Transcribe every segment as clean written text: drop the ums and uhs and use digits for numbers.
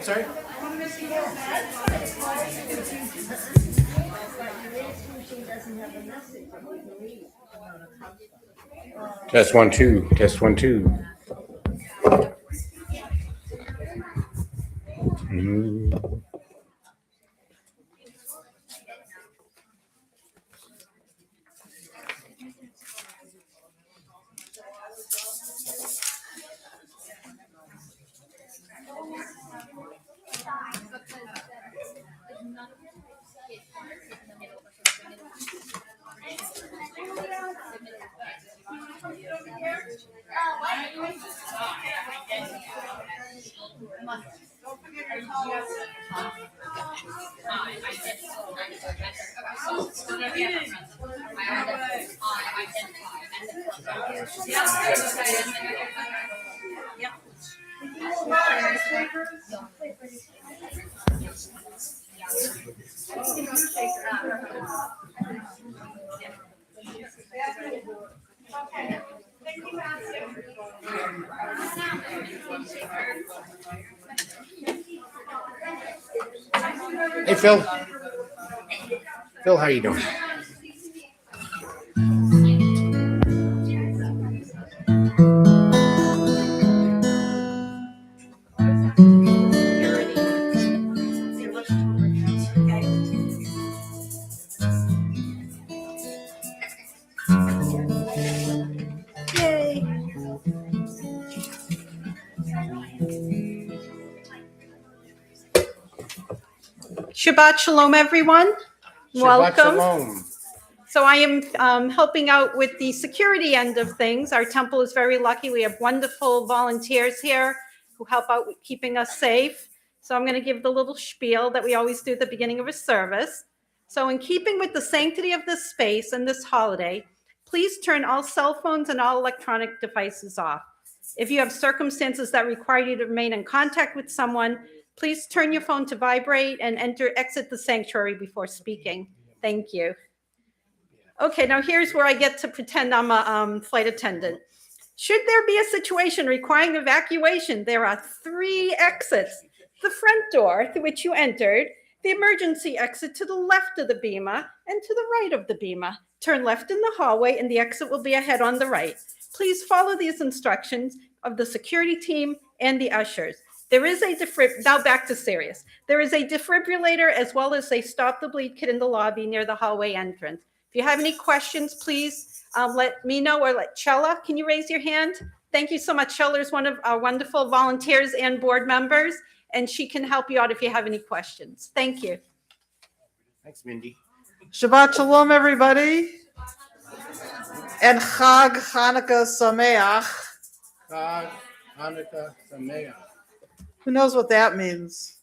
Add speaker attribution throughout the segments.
Speaker 1: I'm sorry? Test 1 2. Test 1 2. Hey, Phil. Phil, how you doing?
Speaker 2: Shabbat Shalom, everyone.
Speaker 1: Shabbat
Speaker 2: Welcome.
Speaker 1: Shalom.
Speaker 2: So I am helping out with the security end of things. Our temple is very lucky. We have wonderful volunteers here who help out with keeping us safe. So I'm going to give the little spiel that we always do at the beginning of a service. So in keeping with the sanctity of this space and this holiday, please turn all cell phones and all electronic devices off. If you have circumstances that require you to remain in contact with someone, please turn your phone to vibrate and exit the sanctuary before speaking. Thank you. Okay, now here's where I get to pretend I'm a flight attendant. Should there be a situation requiring evacuation, there are 3 exits. The front door through which you entered, the emergency exit to the left of the bima, and to the right of the bima. Turn left in the hallway and the exit will be ahead on the right. Please follow these instructions of the security team and the ushers. There is a now back to serious. There is a defibrillator as well as a stop the bleed kit in the lobby near the hallway entrance. If you have any questions, please let me know, or let Chella. Can you raise your hand? Thank you so much. Chella is one of our wonderful volunteers and board members, and she can help you out if you have any questions. Thank you.
Speaker 1: Thanks, Mindy.
Speaker 3: Shabbat Shalom, everybody. And Chag Hanukkah Sameach.
Speaker 1: Chag Hanukkah Sameach.
Speaker 3: Who knows what that means?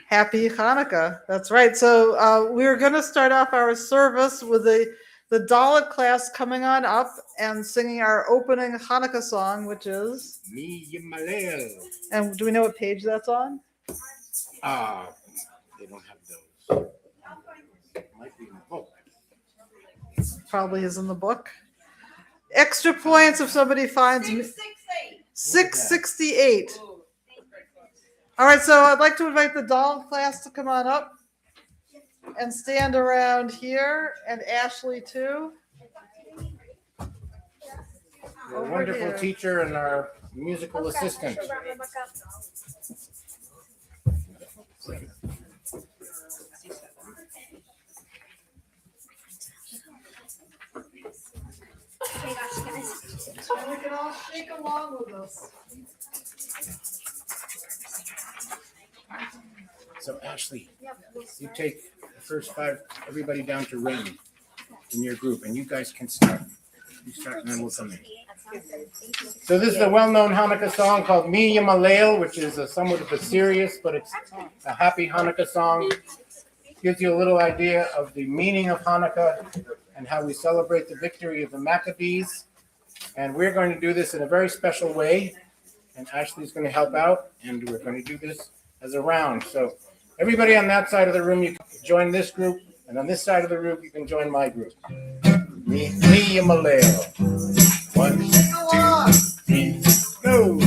Speaker 3: Happy Hanukkah. That's right. So we're going to start off our service with the Dalit class coming on up and singing our opening Hanukkah song, which is
Speaker 1: Mi Yimalel.
Speaker 3: And do we know what page that's on?
Speaker 1: They don't have those. It might be in the book.
Speaker 3: Probably is in the book. Extra points if somebody finds 668. All right, so I'd like to invite the Dalit class to come on up and stand around here, and Ashley too.
Speaker 1: Your wonderful teacher and our musical assistant.
Speaker 3: So we can all shake along with us.
Speaker 1: So Ashley, you take the first 5, everybody down to Ren in your group, and you guys can start. You start, and then we'll come in. So this is a well-known Hanukkah song called Mi Yimalel, which is somewhat of a serious, but it's a happy Hanukkah song. Gives you a little idea of the meaning of Hanukkah and how we celebrate the victory of the Maccabees. And we're going to do this in a very special way. And Ashley's going to help out, and we're going to do this as a round. So everybody on that side of the room, you can join this group, and on this side of the room, you can join my group. Mi Yimalel. 1, 2, 3, go.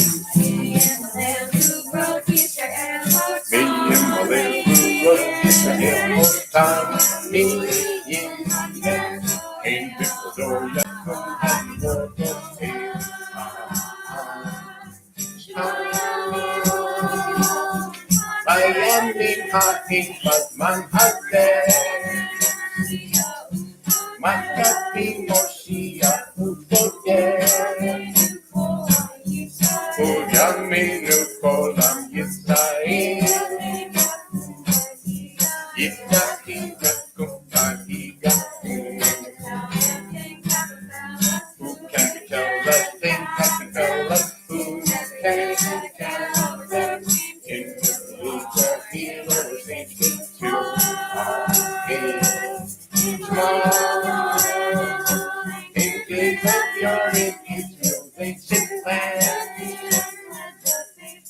Speaker 1: hakikat man hater. Makati Moshiach upoter. Uyaminu kolam Yisrael. Yitaki gakum kahigakum. Who can tell us things? Can tell us who can tell them? In the future, heroes ancient to our age. Tomorrow, in case of your Israel's ancient land,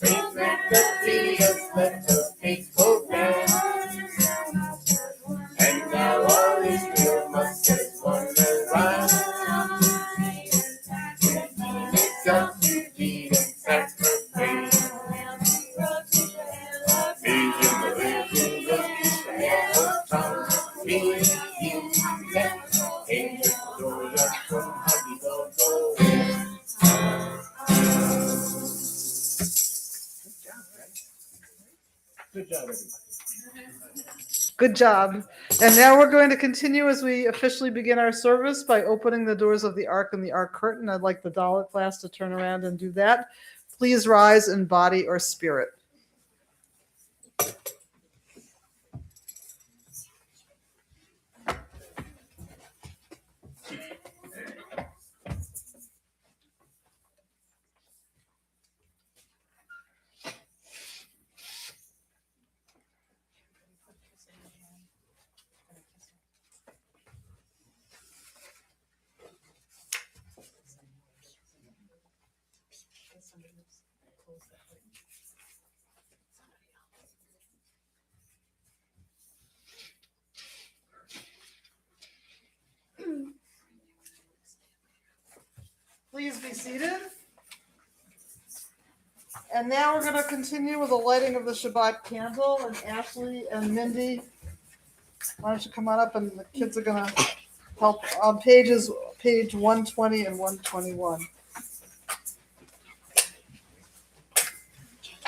Speaker 1: bring back the fears, let the faithful dance. And now all Israel must just wander around. Just to feed and sacrifice. Me in the little of Israel, tongue, me in the angel, Dora, from Habibo. Good job, everybody.
Speaker 3: Good job. And now we're going to continue as we officially begin our service by opening the doors of the Ark and the Ark curtain. I'd like the Dalit class to turn around and do that. Please rise in body or spirit. Please be seated. And now we're going to continue with the lighting of the Shabbat candle. And Ashley and Mindy, why don't you come on up, and the kids are going to help on page 120 and 121.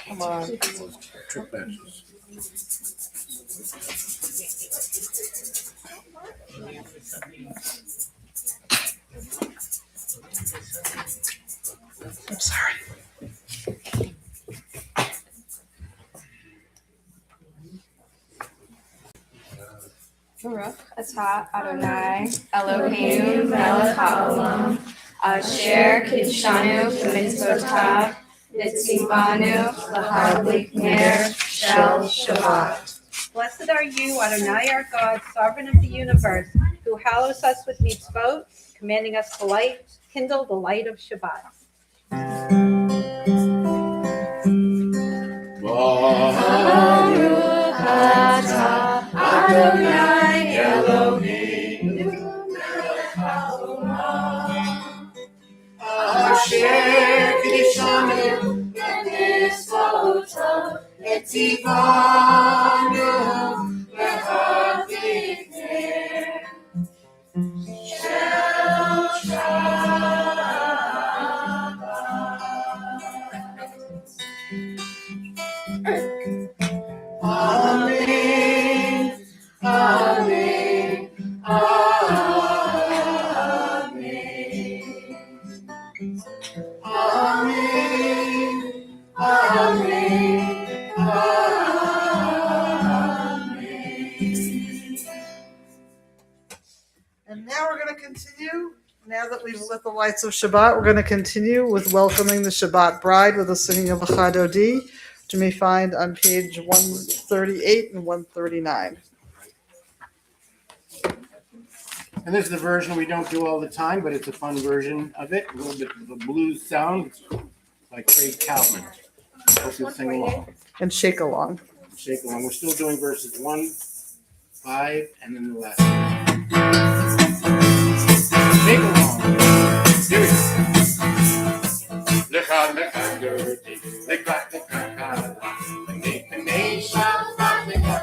Speaker 3: Come on.
Speaker 1: Trick matches.
Speaker 3: I'm sorry.
Speaker 4: Baruch atah Adonai Eloheinu melech haolam asher kidshanu b'mitzvotav v'tzivanu l'hadlik ner shel Shabbat.
Speaker 2: Blessed are you, Adonai, our God, sovereign of the universe, who hallows us with mitzvot, commanding us to kindle the light of Shabbat.
Speaker 4: Baruch atah Adonai Eloheinu melech haolam asher kidshanu b'mitzvotav v'tzivanu l'hadlik ner shel Shabbat. Amen, amen, amen, amen, amen, amen.
Speaker 3: And now we're going to continue. Now that we've lit the lights of Shabbat, we're going to continue with welcoming the Shabbat bride with the singing of the Chadodi, which you may find on page 138 and 139.
Speaker 1: And this is the version we don't do all the time, but it's a fun version of it. A little bit of a blues sound by Craig Kalman. Hope you'll sing along.
Speaker 3: And shake along.
Speaker 1: Shake along. We're still doing verses 1, 5, and then the last verse. Shake along. Here we go. Lecha, lecha, dirty. Lecha, lecha, kala. The nation, lecha, lecha,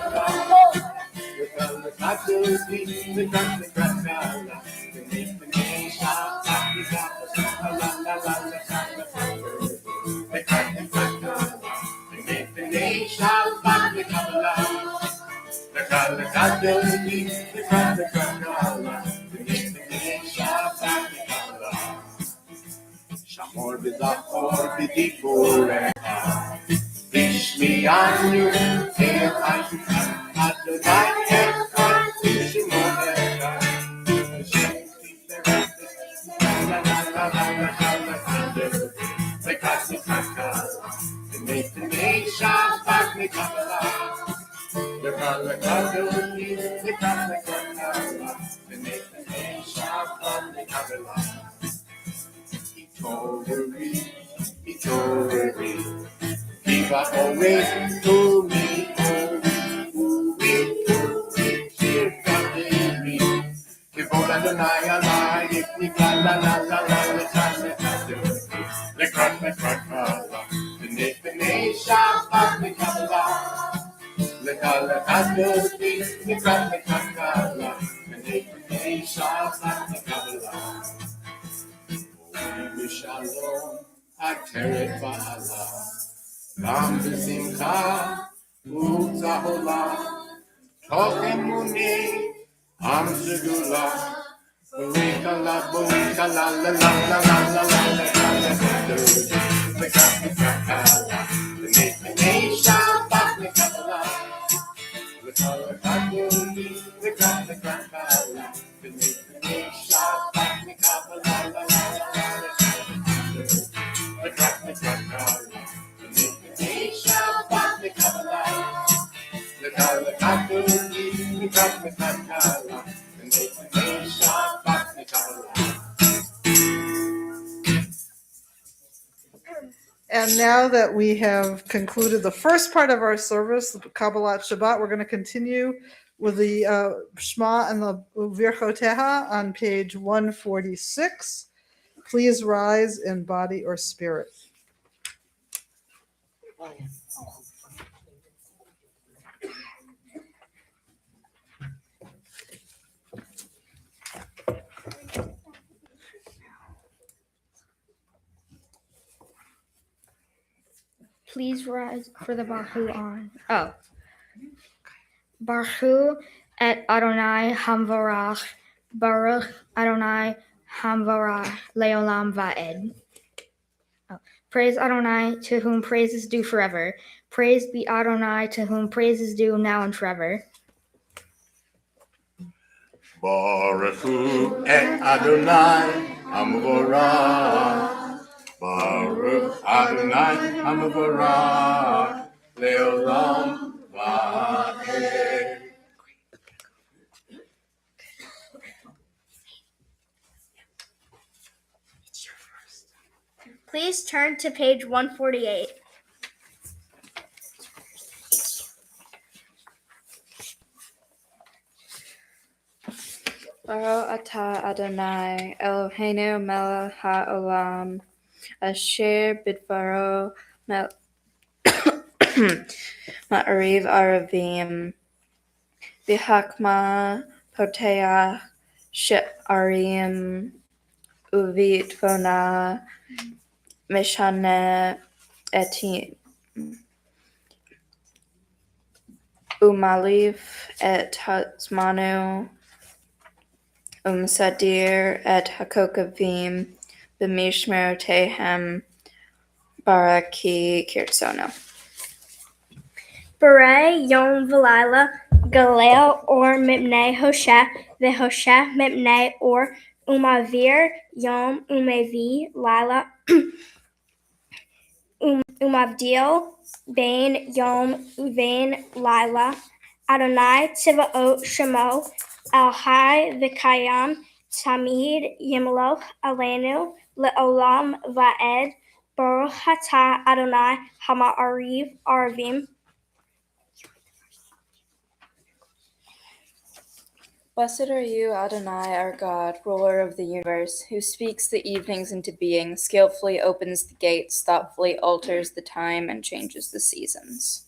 Speaker 1: lecha, dirty. Lecha, lecha, kala. The nation, lecha, la, la, la, lecha, lecha, dirty. Lecha, lecha, kala. The nation, lecha, lecha, Shamor b'zachor b'diboreh Bishmi anu el Adonai echad v'shimonecha Viva always to me, Kivod Adonai alai, Yiknika la la la la, Lekrat lekrat kala, B'nei Shabbat Mekabala, Lekal lekadoti, Lekrat lekrat kala, B'nei Shabbat Mekabala, Shalom, Ateret Ba'ala, Ram B'Simcha, U'Zahola, Tov Emuni, Am Segula, Barika la, la la la la la la la la
Speaker 3: And now that we have concluded the first part of our service, the Kabbalat Shabbat, we're going to continue with the Shema and the Virchoteha on page 146. Please rise in body or spirit.
Speaker 5: Please rise for the Baruch on. Oh. Baruch et Adonai Hamvarach. Baruch Adonai Hamvarach Leolam Va'ed. Oh. Praise Adonai, to whom praise is due forever. Praise be Adonai, to whom praise is due now and forever.
Speaker 1: Baruch Hu et Adonai Hamvarach. Baruch Adonai Hamvarach Leolam Va'ed.
Speaker 5: Please turn to page 148.
Speaker 6: Baruch atah Adonai Eloheinu melech haolam asher bidvaro ma'ariv aravim v'hakma poteach she'arim uvitvona mishane etim umaliv et hatzmanu sadir et hakokavim b'mishmerotehem baraki kirtsono.
Speaker 5: B'rei Yom V'Laila Galel or Mipnei Hosheh V'Hosheh Mipnei or Umavir Yom Umevi Laila Umavdil Bain Yom Uvain Laila Adonai Tziva'ot Shemo Al Hai V'Kayam Tamid Yimloch Aleinu Le'olam Va'ed Baruch Atah Adonai Hama'ariv Arvim.
Speaker 6: Blessed are you, Adonai, our God, ruler of the universe, who speaks the evenings into being, skillfully opens the gates, thoughtfully alters the time, and changes the seasons.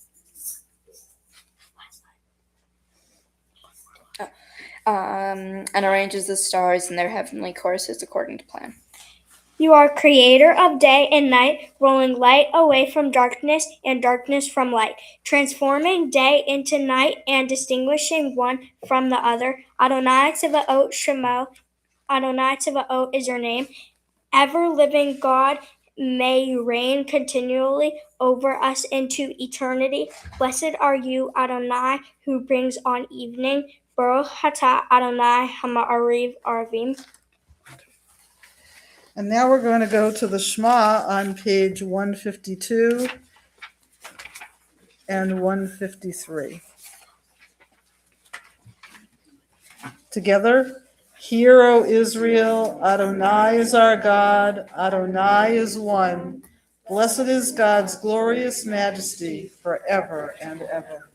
Speaker 6: And arranges the stars in their heavenly courses according to plan.
Speaker 7: You are creator of day and night, rolling light away from darkness and darkness from light, transforming day into night and distinguishing one from the other. Adonai Tziva'ot Shemo, Adonai Tziva'ot is your name. Ever-living God, may you reign continually over us into eternity. Blessed are you, Adonai, who brings on evening. Baruch atah Adonai Hama'ariv Arvim.
Speaker 3: And now we're going to go to the Shema on page 152 and 153. Together, hear, O Israel, Adonai is our God, Adonai is one. Blessed is God's glorious majesty forever and ever.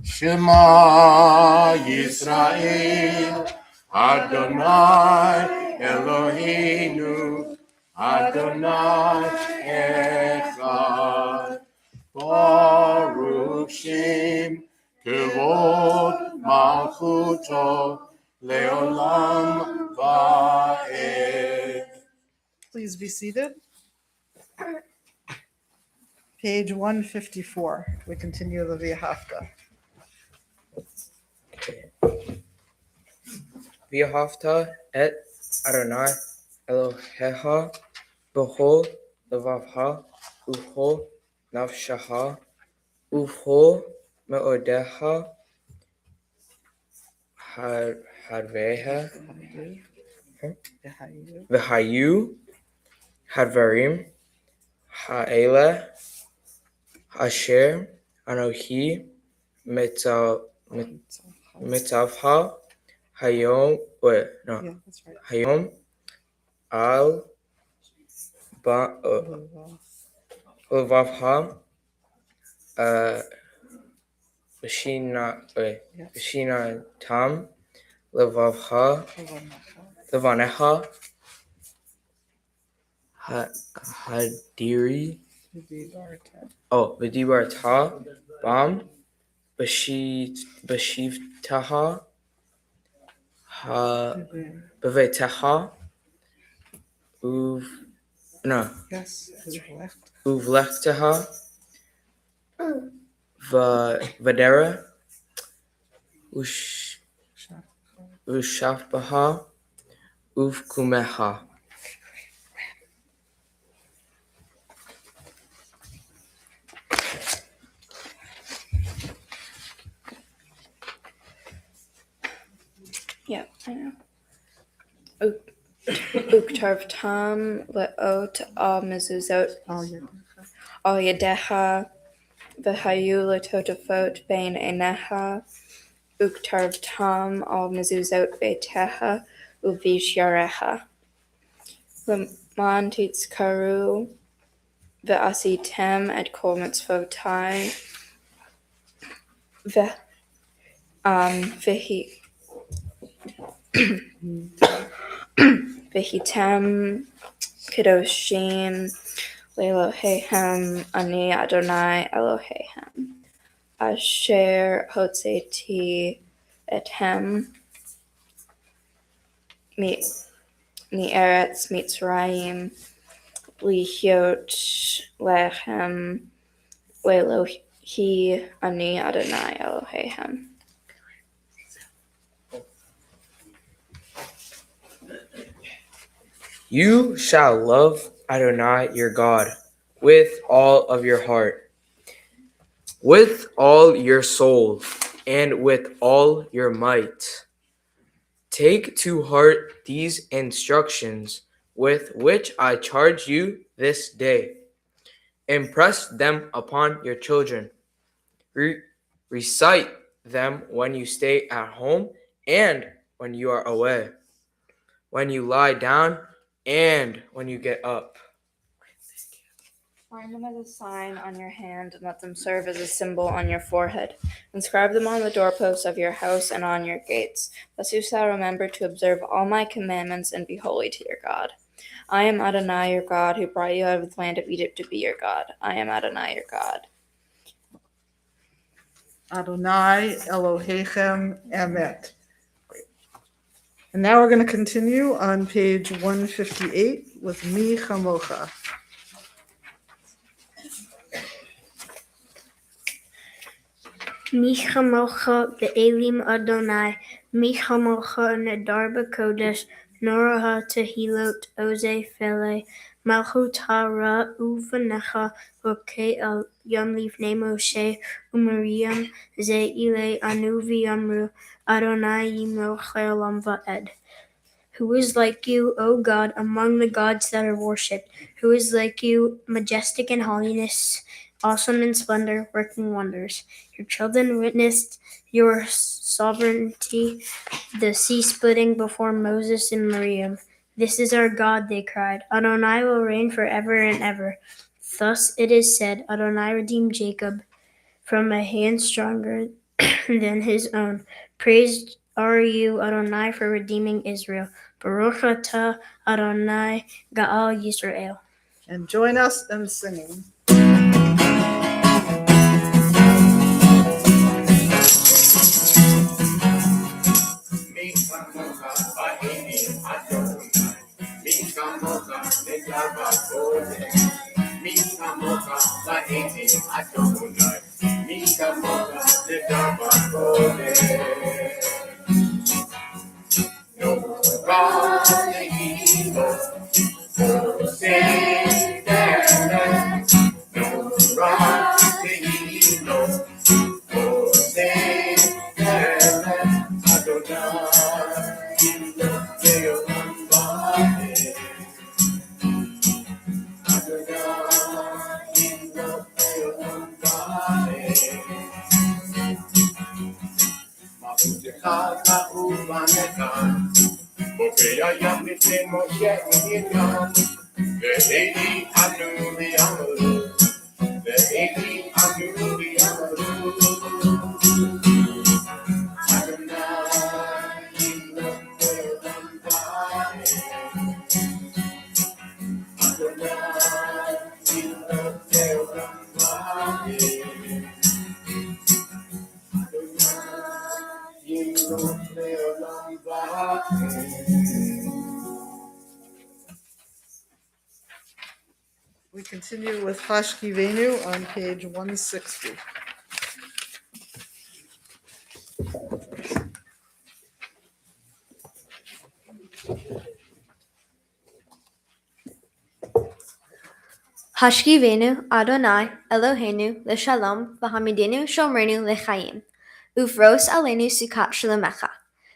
Speaker 1: Shema Yisrael, Adonai Eloheinu, Adonai Echad. Baruch Shem Kevod Malchuto Leolam Va'ed.
Speaker 3: Please be seated. Page 154. We continue the V'ahavta.
Speaker 8: V'ahavta et Adonai Elohecha b'chol levavcha u'chol nafshecha u'chol me'odecha hadveha v'hayu hadvarim ha'eleh asher anochi mitzavha hayom
Speaker 3: That's right.
Speaker 8: hayom al levavcha v'shina tam levavcha levanecha hadiri v'dibarta bam b'shivtaha b'vetecha
Speaker 3: Yes, that's right.
Speaker 8: uvlechteha v'dera ushafbaha uvkumeha.
Speaker 6: Yeah, I know. Uktarv tam leot al mezuzot al yadeha v'hayu letotafot bein eneha. Uktarv tam al mezuzot beiteha uvish yareha. L'man titzkaru v'asitem et kol mitzvotai V'hitem kedoshim le'elohehem ani Adonai Elohehem asher hotzeti ethem mi'eretz Mitzrayim lihyot lechem le'elohi ani Adonai Elohehem.
Speaker 8: You shall love Adonai your God with all of your heart, with all your soul, and with all your might. Take to heart these instructions with which I charge you this day. Impress them upon your children. Recite them when you stay at home and when you are away, when you lie down and when you get up.
Speaker 6: Bind them as a sign on your hand and let them serve as a symbol on your forehead. Inscribe them on the doorposts of your house and on your gates. Thus you shall remember to observe all my commandments and be holy to your God. I am Adonai your God, who brought you out of the land of Egypt to be your God. I am Adonai your God.
Speaker 3: Adonai Elohechem Emeth. And now we're going to continue on page 158 with Mi Chamocha.
Speaker 7: Mi chamocha be'elim Adonai, mi chamocha nedar b'kodesh, noraha tehilot oze fele, malchut hara uvanecha, rokei al yom livnei Moshe, umariam ze ile anu v'yamru, Adonai yimloch le'olam va'ed. Who is like you, O God, among the gods that are worshipped? Who is like you, majestic in holiness, awesome in splendor, working wonders? Your children witnessed your sovereignty, the sea splitting before Moses and Miriam. This is our God, they cried. Adonai will reign forever and ever. Thus it is said, Adonai redeemed Jacob from a hand stronger than his own. Praised are you, Adonai, for redeeming Israel. Baruch atah Adonai Ga'al Yisrael.
Speaker 3: And join us in singing. We continue with Hashkivenu on page 160.
Speaker 9: Hashkivenu Adonai Eloheinu leShalom v'hamidenu shomrenu leChayim uvros alenu sukat shalomecha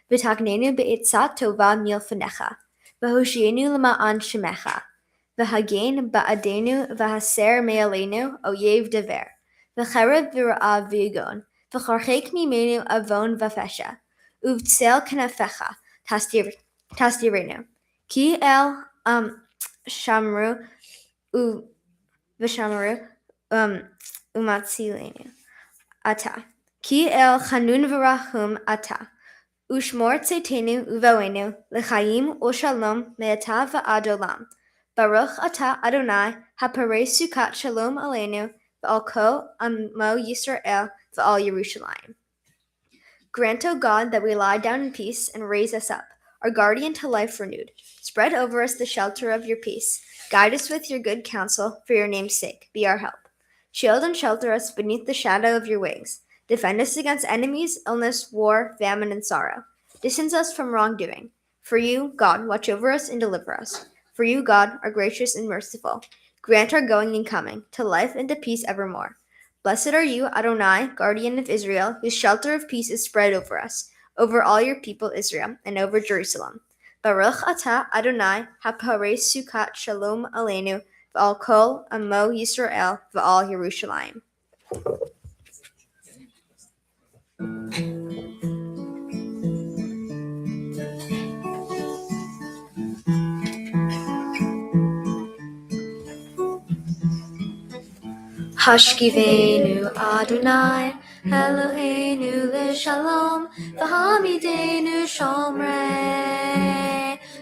Speaker 9: v'tagnenu be'itzat tova milfanecha v'hoshienu lema'an shemecha v'hagen ba'adenu v'haser me'alenu oyev dever v'cherev v'ra'av v'yigon v'charchek mimenu avon v'fesha uvtzel kenefecha tasdirenu ki el shamru V'shamaru umatzilenu ata ki el chanun v'rahum ata ushmor tzitenu uvoenu l'chayim u'shalom me'ata v'ad olam baruch ata Adonai haparei sukat shalom aleinu v'al kol amo Yisrael v'al Yerushalayim. Grant, O God, that we lie down in peace and raise us up, our guardian to life renewed. Spread over us the shelter of your peace. Guide us with your good counsel, for your name's sake. Be our help. Shield and shelter us beneath the shadow of your wings. Defend us against enemies, illness, war, famine, and sorrow. Distance us from wrongdoing. For you, God, watch over us and deliver us. For you, God, are gracious and merciful. Grant our going and coming, to life and to peace evermore. Blessed are you, Adonai, guardian of Israel, whose shelter of peace is spread over us, over all your people Israel, and over Jerusalem. Baruch atah Adonai haparei sukat shalom aleinu v'al kol amo Yisrael v'al Yerushalayim. Hashkivenu Adonai Eloheinu leShalom v'hamidenu shomrei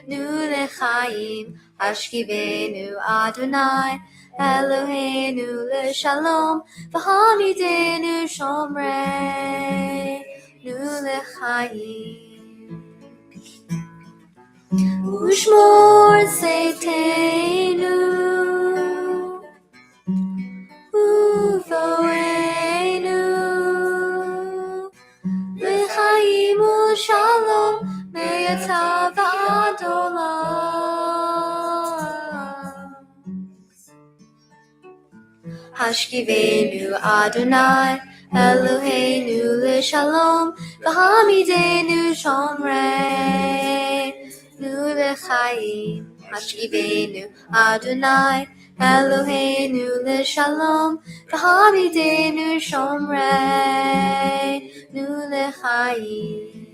Speaker 9: nu leChayim. Hashkivenu Adonai Eloheinu leShalom v'hamidenu shomrei nu leChayim. ושמור צאתנו ובואנו לחיים ושלום מעתה ועד עולם. השכיבנו אדוני אלוהינו לשלום והעמידנו שומרנו לחיים. השכיבנו אדוני אלוהינו לשלום והעמידנו שומרנו לחיים.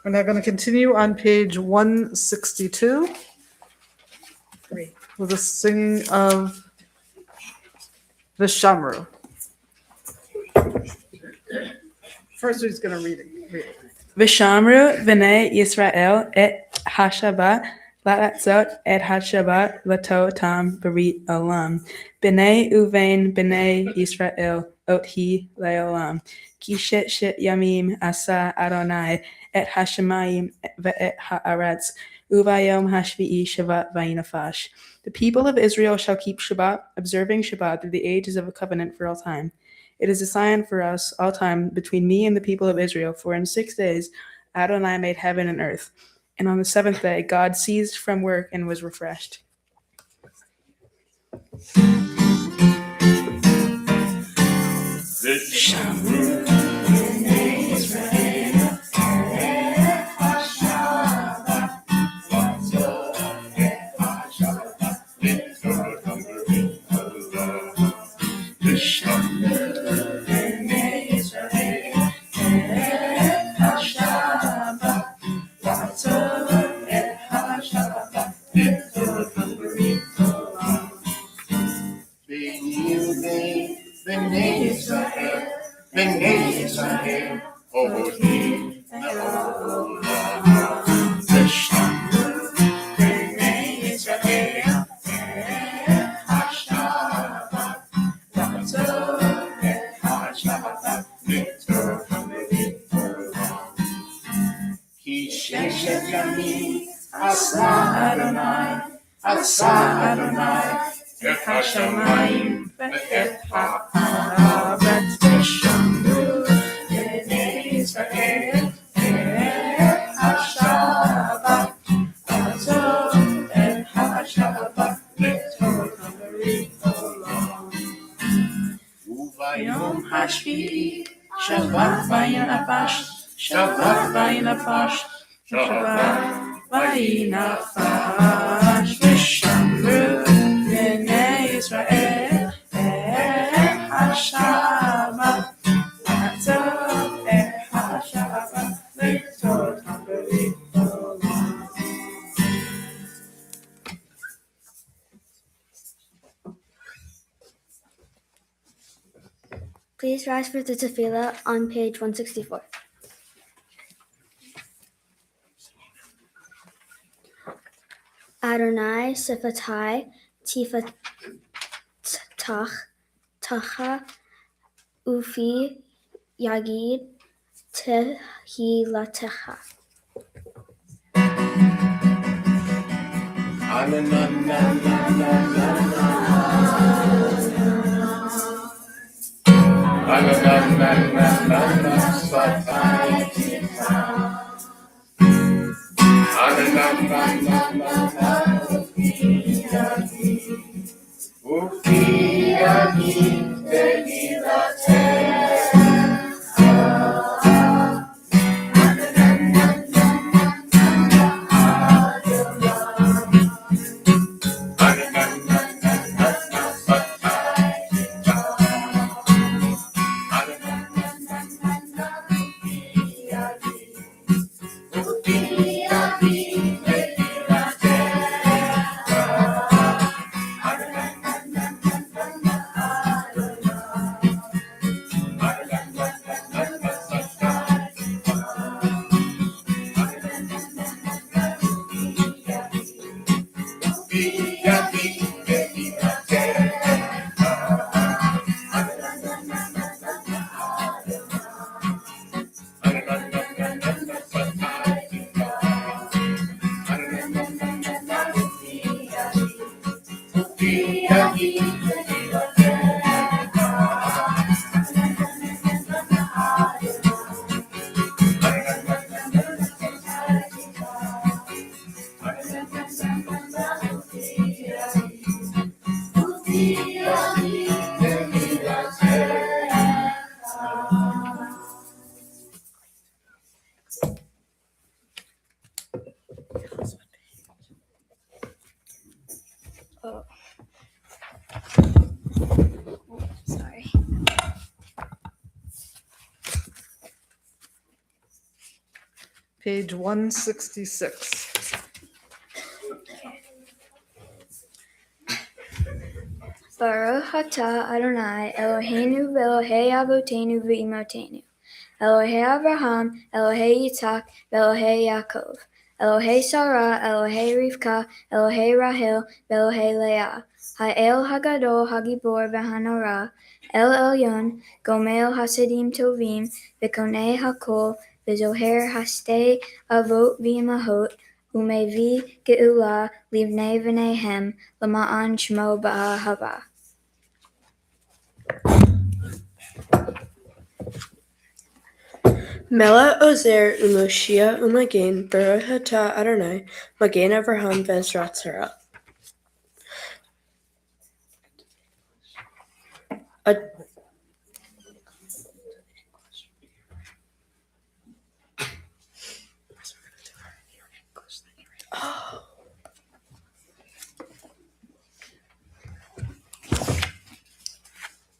Speaker 3: We're now going to continue on page 162 with the singing of the Shamru. First, we're just going to read it.
Speaker 10: V'shamru v'nei Yisrael et hashabat la'atzot et hashabat lato tam berit olam. B'nei uvein b'nei Yisrael ot hi le'olam. Ki shet yamim asa Adonai et hashemayim ve'et haaretz. Uvayom hashvi'i Shabbat vayinafash. The people of Israel shall keep Shabbat, observing Shabbat through the ages of a covenant for all time. It is a sign for us all time between me and the people of Israel, for in 6 days Adonai made heaven and earth, and on the seventh day God ceased from work and was refreshed.
Speaker 4: Shabbat vayinafash, Shabbat vayinafash, Shabbat vayinafash, v'shamru b'nei Yisrael et hashabat, v'atzot et hashabat, v'tot ha'berit olam.
Speaker 9: Please rise for the tefillah on page 164. Adonai sifatai tifatach tacha ufi yagid tehilatecha.
Speaker 3: page 166.
Speaker 9: Baruch atah Adonai Eloheinu v'Elohei Avotenu v'Imotenu, Elohei Avraham, Elohei Yitzhak, v'Elohei Yaakov, Elohei Sarah, Elohei Rivka, Elohei Rahel, v'Elohei Leah, Ha'el Hagadol Hagibor v'Hanora, El Elyon, Gomel Hasidim Tovim, v'Konei Hakol, v'Zoher Hastei Avot v'Imahot, Umevi Geula Livnei v'Nehem, Lama'an Shmo Ba'ahava.
Speaker 11: Mela Ozer Umoshia Umagen Baruch Atah Adonai Magen Avraham Bezrat Sarah.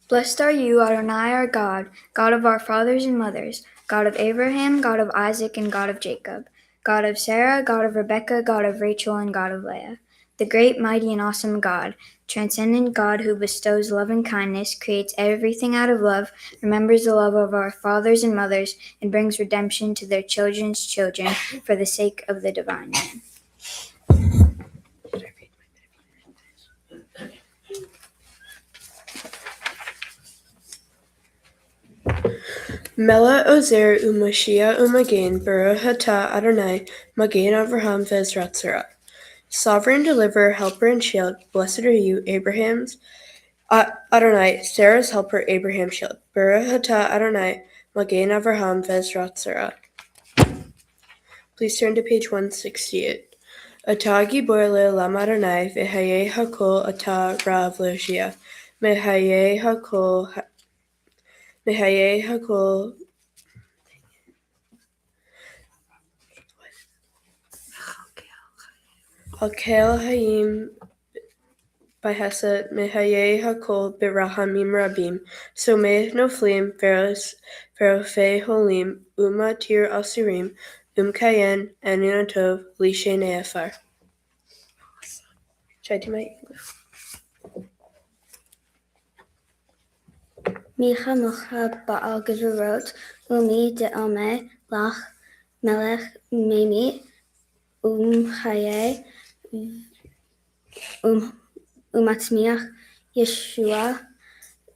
Speaker 9: Blessed are you, Adonai, our God, God of our fathers and mothers, God of Abraham, God of Isaac, and God of Jacob, God of Sarah, God of Rebekah, God of Rachel, and God of Leah. The great, mighty, and awesome God, transcendent God who bestows love and kindness, creates everything out of love, remembers the love of our fathers and mothers, and brings redemption to their children's children for the sake of the divine man.
Speaker 11: Mela Ozer Umoshia Umagen Baruch Atah Adonai Magen Avraham Bezrat Sarah. Sovereign deliverer, helper, and shield, blessed are you, Abraham's Adonai, Sarah's helper, Abraham's shield. Baruch Atah Adonai Magen Avraham Bezrat Sarah. Please turn to page 168. Atah gibor le'olam Adonai v'hayei hakol atah rav loshia. Mehayei hakol Hakel hayim b'hesed mehayei hakol b'rahamim rabim. Someh noflim verofei holim umatir asirim kayen enunatov lishe ne'efar. Should I do my English?
Speaker 9: Mi chamocha ba'al geverot, umi de'omeh lach melech mimi, chaye, umatzmiach Yeshua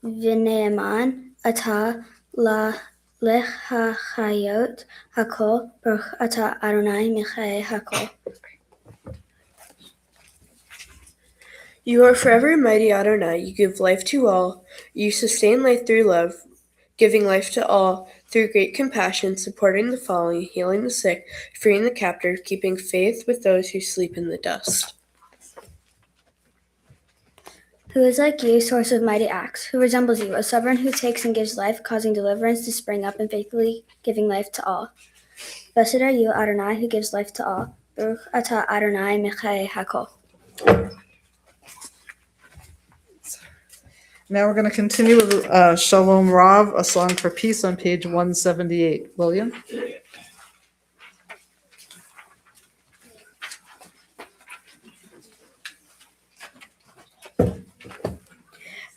Speaker 9: v'ne'eman, atah lech ha'chayot hakol, baruch atah Adonai michayei hakol.
Speaker 11: You are forever mighty Adonai. You give life to all. You sustain life through love, giving life to all through great compassion, supporting the fallen, healing the sick, freeing the captive, keeping faith with those who sleep in the dust.
Speaker 9: Who is like you, source of mighty acts? Who resembles you, a sovereign who takes and gives life, causing deliverance to spring up and faithfully giving life to all? Blessed are you, Adonai, who gives life to all. Baruch atah Adonai michayei hakol.
Speaker 3: Now we're going to continue with Shalom Rav, a song for peace on page 178. William?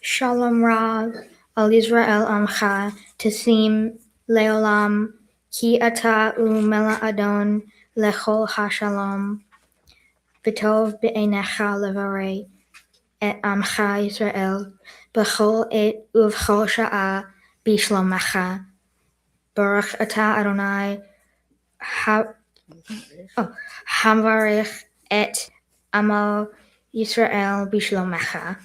Speaker 5: Shalom Rav al Yisrael Amcha Tesim Leolam Ki Ata Umela Adon Lechol HaShalom V'tov Be'enecha Levarei Et Amcha Yisrael B'chol Et Uv'chol Sha'a Bishlomecha Baruch Ata Adonai Havarech Et Amo Yisrael Bishlomecha.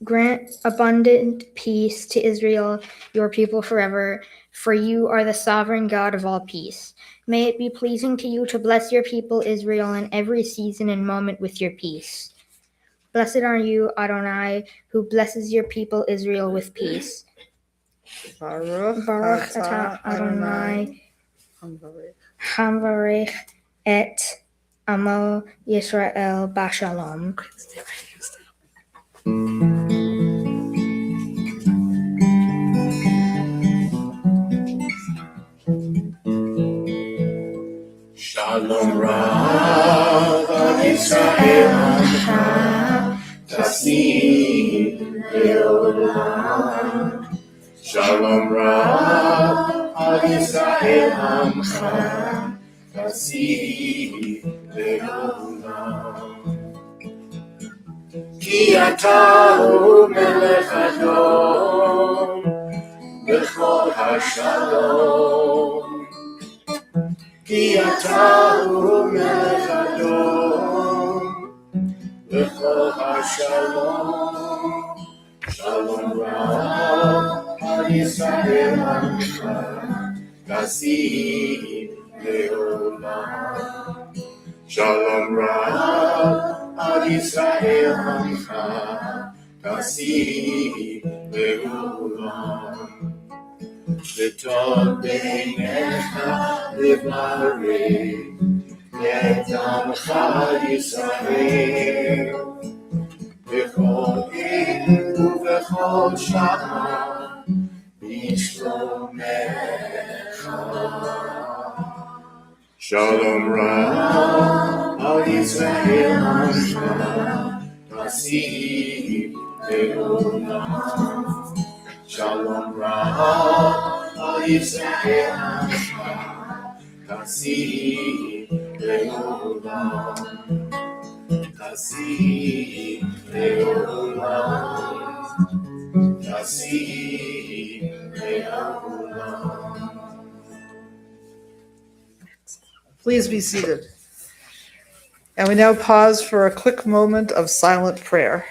Speaker 5: Grant abundant peace to Israel, your people forever, for you are the sovereign God of all peace. May it be pleasing to you to bless your people Israel in every season and moment with your peace. Blessed are you, Adonai, who blesses your people Israel with peace.
Speaker 3: Baruch
Speaker 5: atah Adonai Hamvarech et Amo Yisrael Bashalom.
Speaker 1: Shalom Rav Al Yisrael Amcha Tasid Leolam. Shalom Rav Al Yisrael Amcha Tasid Leolam. Ki atahu melech adom b'chol hashalom. Ki atahu melech adom b'chol hashalom. Shalom Rav Al Yisrael Amcha Tasid Leolam. Shalom Rav Al Yisrael Amcha Tasid Leolam. V'tov beinecha levarech et amcha Yisrael b'chol עת ובכל שעה בשלומך. Shalom Rav Al Yisrael Amcha Tasid Leolam. Shalom Rav Al Yisrael Amcha Tasid Leolam. Tasid Leolam. Tasid Leolam.
Speaker 3: Please be seated. And we now pause for a quick moment of silent prayer.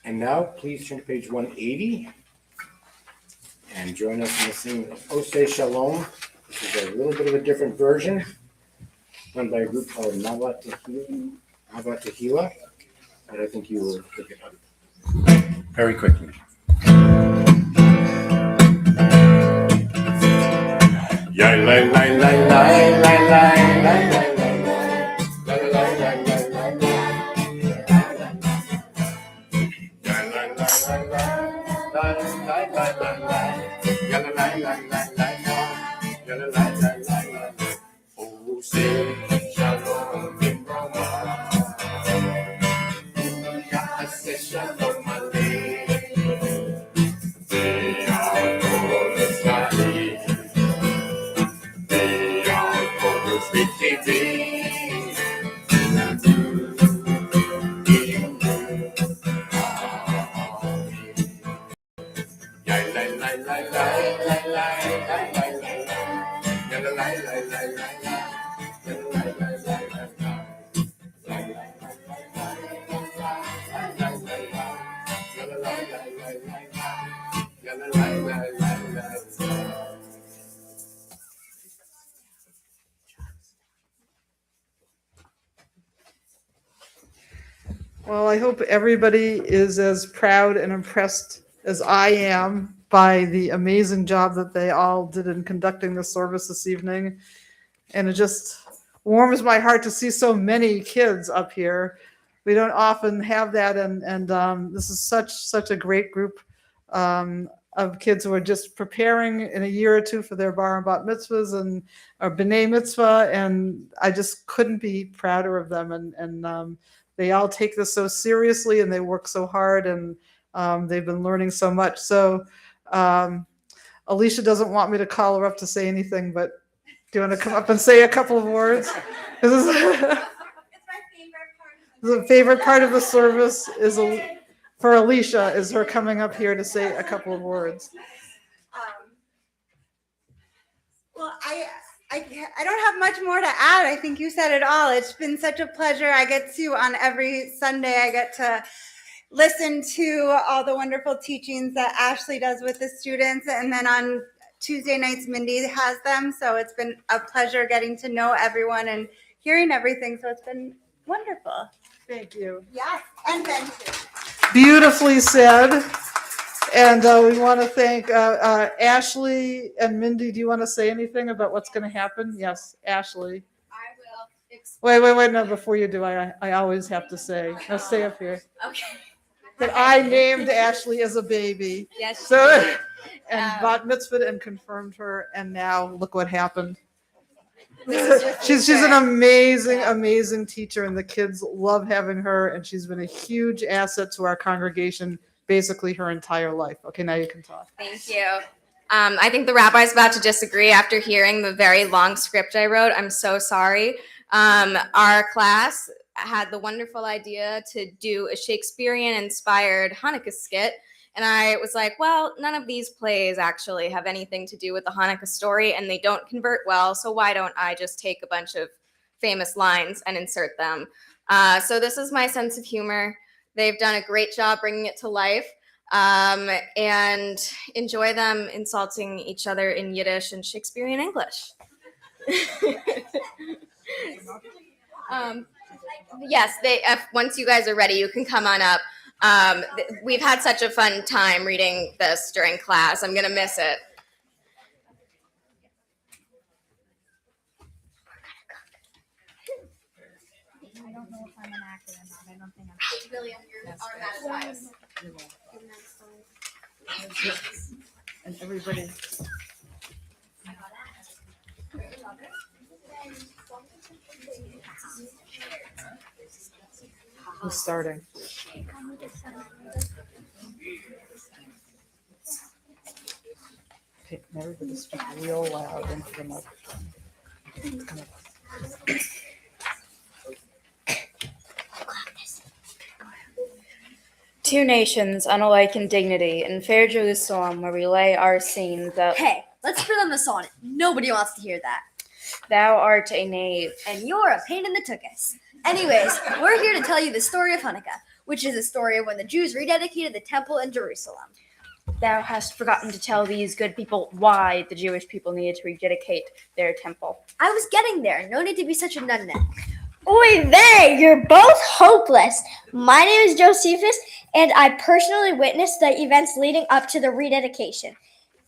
Speaker 1: And now, please turn to page 180 and join us in the singing of Oseh Shalom. This is a little bit of a different version, done by a group called Nava Tehillah, but I think you will pick it up very quickly. Yai lai lai lai lai lai lai lai lai.
Speaker 3: Well, I hope everybody is as proud and impressed as I am by the amazing job that they all did in conducting the service this evening. And it just warms my heart to see so many kids up here. We don't often have that, and this is such a great group of kids who are just preparing in a year or two for their bar and bat mitzvahs and or b'nai mitzvah, and I just couldn't be prouder of them. And they all take this so seriously, and they work so hard, and they've been learning so much. So Alicia doesn't want me to call her up to say anything, but do you want to come up and say a couple of words? This is the favorite part of the service is for Alicia is her coming up here to say a couple of words.
Speaker 12: Well, I don't have much more to add. I think you said it all. It's been such a pleasure. I get to, on every Sunday, I get to listen to all the wonderful teachings that Ashley does with the students. And then on Tuesday nights, Mindy has them. So it's been a pleasure getting to know everyone and hearing everything. So it's been wonderful.
Speaker 3: Thank you.
Speaker 12: Yes, and Ben too.
Speaker 3: Beautifully said. And we want to thank Ashley and Mindy. Do you want to say anything about what's going to happen? Yes, Ashley.
Speaker 13: I will.
Speaker 3: Wait. No, before you do, I always have to say. No, stay up here.
Speaker 13: Okay.
Speaker 3: That I named Ashley as a baby.
Speaker 13: Yes.
Speaker 3: So, and bat mitzvah and confirmed her, and now look what happened. She's an amazing teacher, and the kids love having her, and she's been a huge asset to our congregation basically her entire life. Okay, now you can talk.
Speaker 13: Thank you. I think the rabbi's about to disagree after hearing the very long script I wrote. I'm so sorry. Our class had the wonderful idea to do a Shakespearean-inspired Hanukkah skit. And I was like, well, none of these plays actually have anything to do with the Hanukkah story, and they don't convert well, so why don't I just take a bunch of famous lines and insert them? So this is my sense of humor. They've done a great job bringing it to life, and enjoy them insulting each other in Yiddish and Shakespearean English. Yes, once you guys are ready, you can come on up. We've had such a fun time reading this during class. I'm going to miss it.
Speaker 5: I don't know if I'm an actor or not. I don't think I'm.
Speaker 13: William, you're automatic bias.
Speaker 3: And everybody. Who's starting? Okay, everybody speak real loud into the microphone.
Speaker 6: Two nations unalike in dignity, in fair Jerusalem, where we lay our scenes out.
Speaker 9: Hey, let's put on the sonnet. Nobody wants to hear that.
Speaker 6: Thou art a knave.
Speaker 9: And you're a pain in the tuchus. Anyways, we're here to tell you the story of Hanukkah, which is the story of when the Jews rededicated the temple in Jerusalem.
Speaker 6: Thou hast forgotten to tell these good people why the Jewish people needed to rededicate their temple.
Speaker 9: I was getting there. No need to be such a nutneck.
Speaker 7: Oy vey, you're both hopeless. My name is Josephus, and I personally witnessed the events leading up to the rededication.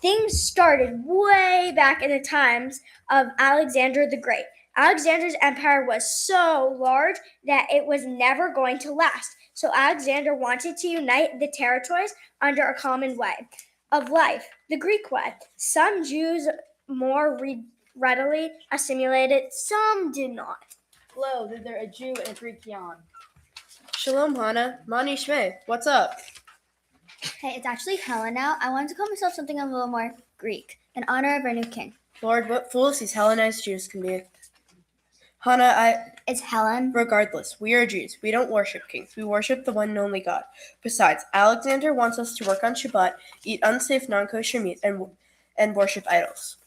Speaker 7: Things started way back in the times of Alexander the Great. Alexander's empire was so large that it was never going to last. So Alexander wanted to unite the territories under a common way of life, the Greek way. Some Jews more readily assimilated, some did not.
Speaker 14: Hello, they're a Jew and a Greek yawn.
Speaker 11: Shalom, Hannah. Mani Shmei. What's up?
Speaker 5: Hey, it's actually Helen now. I wanted to call myself something a little more Greek in honor of our new king.
Speaker 11: Lord, what fools these Hellenized Jews can be. Hannah,
Speaker 5: It's Helen.
Speaker 11: Regardless, we are Jews. We don't worship kings. We worship the one and only God. Besides, Alexander wants us to work on Shabbat, eat unsafe non-kosher meat, and worship idols.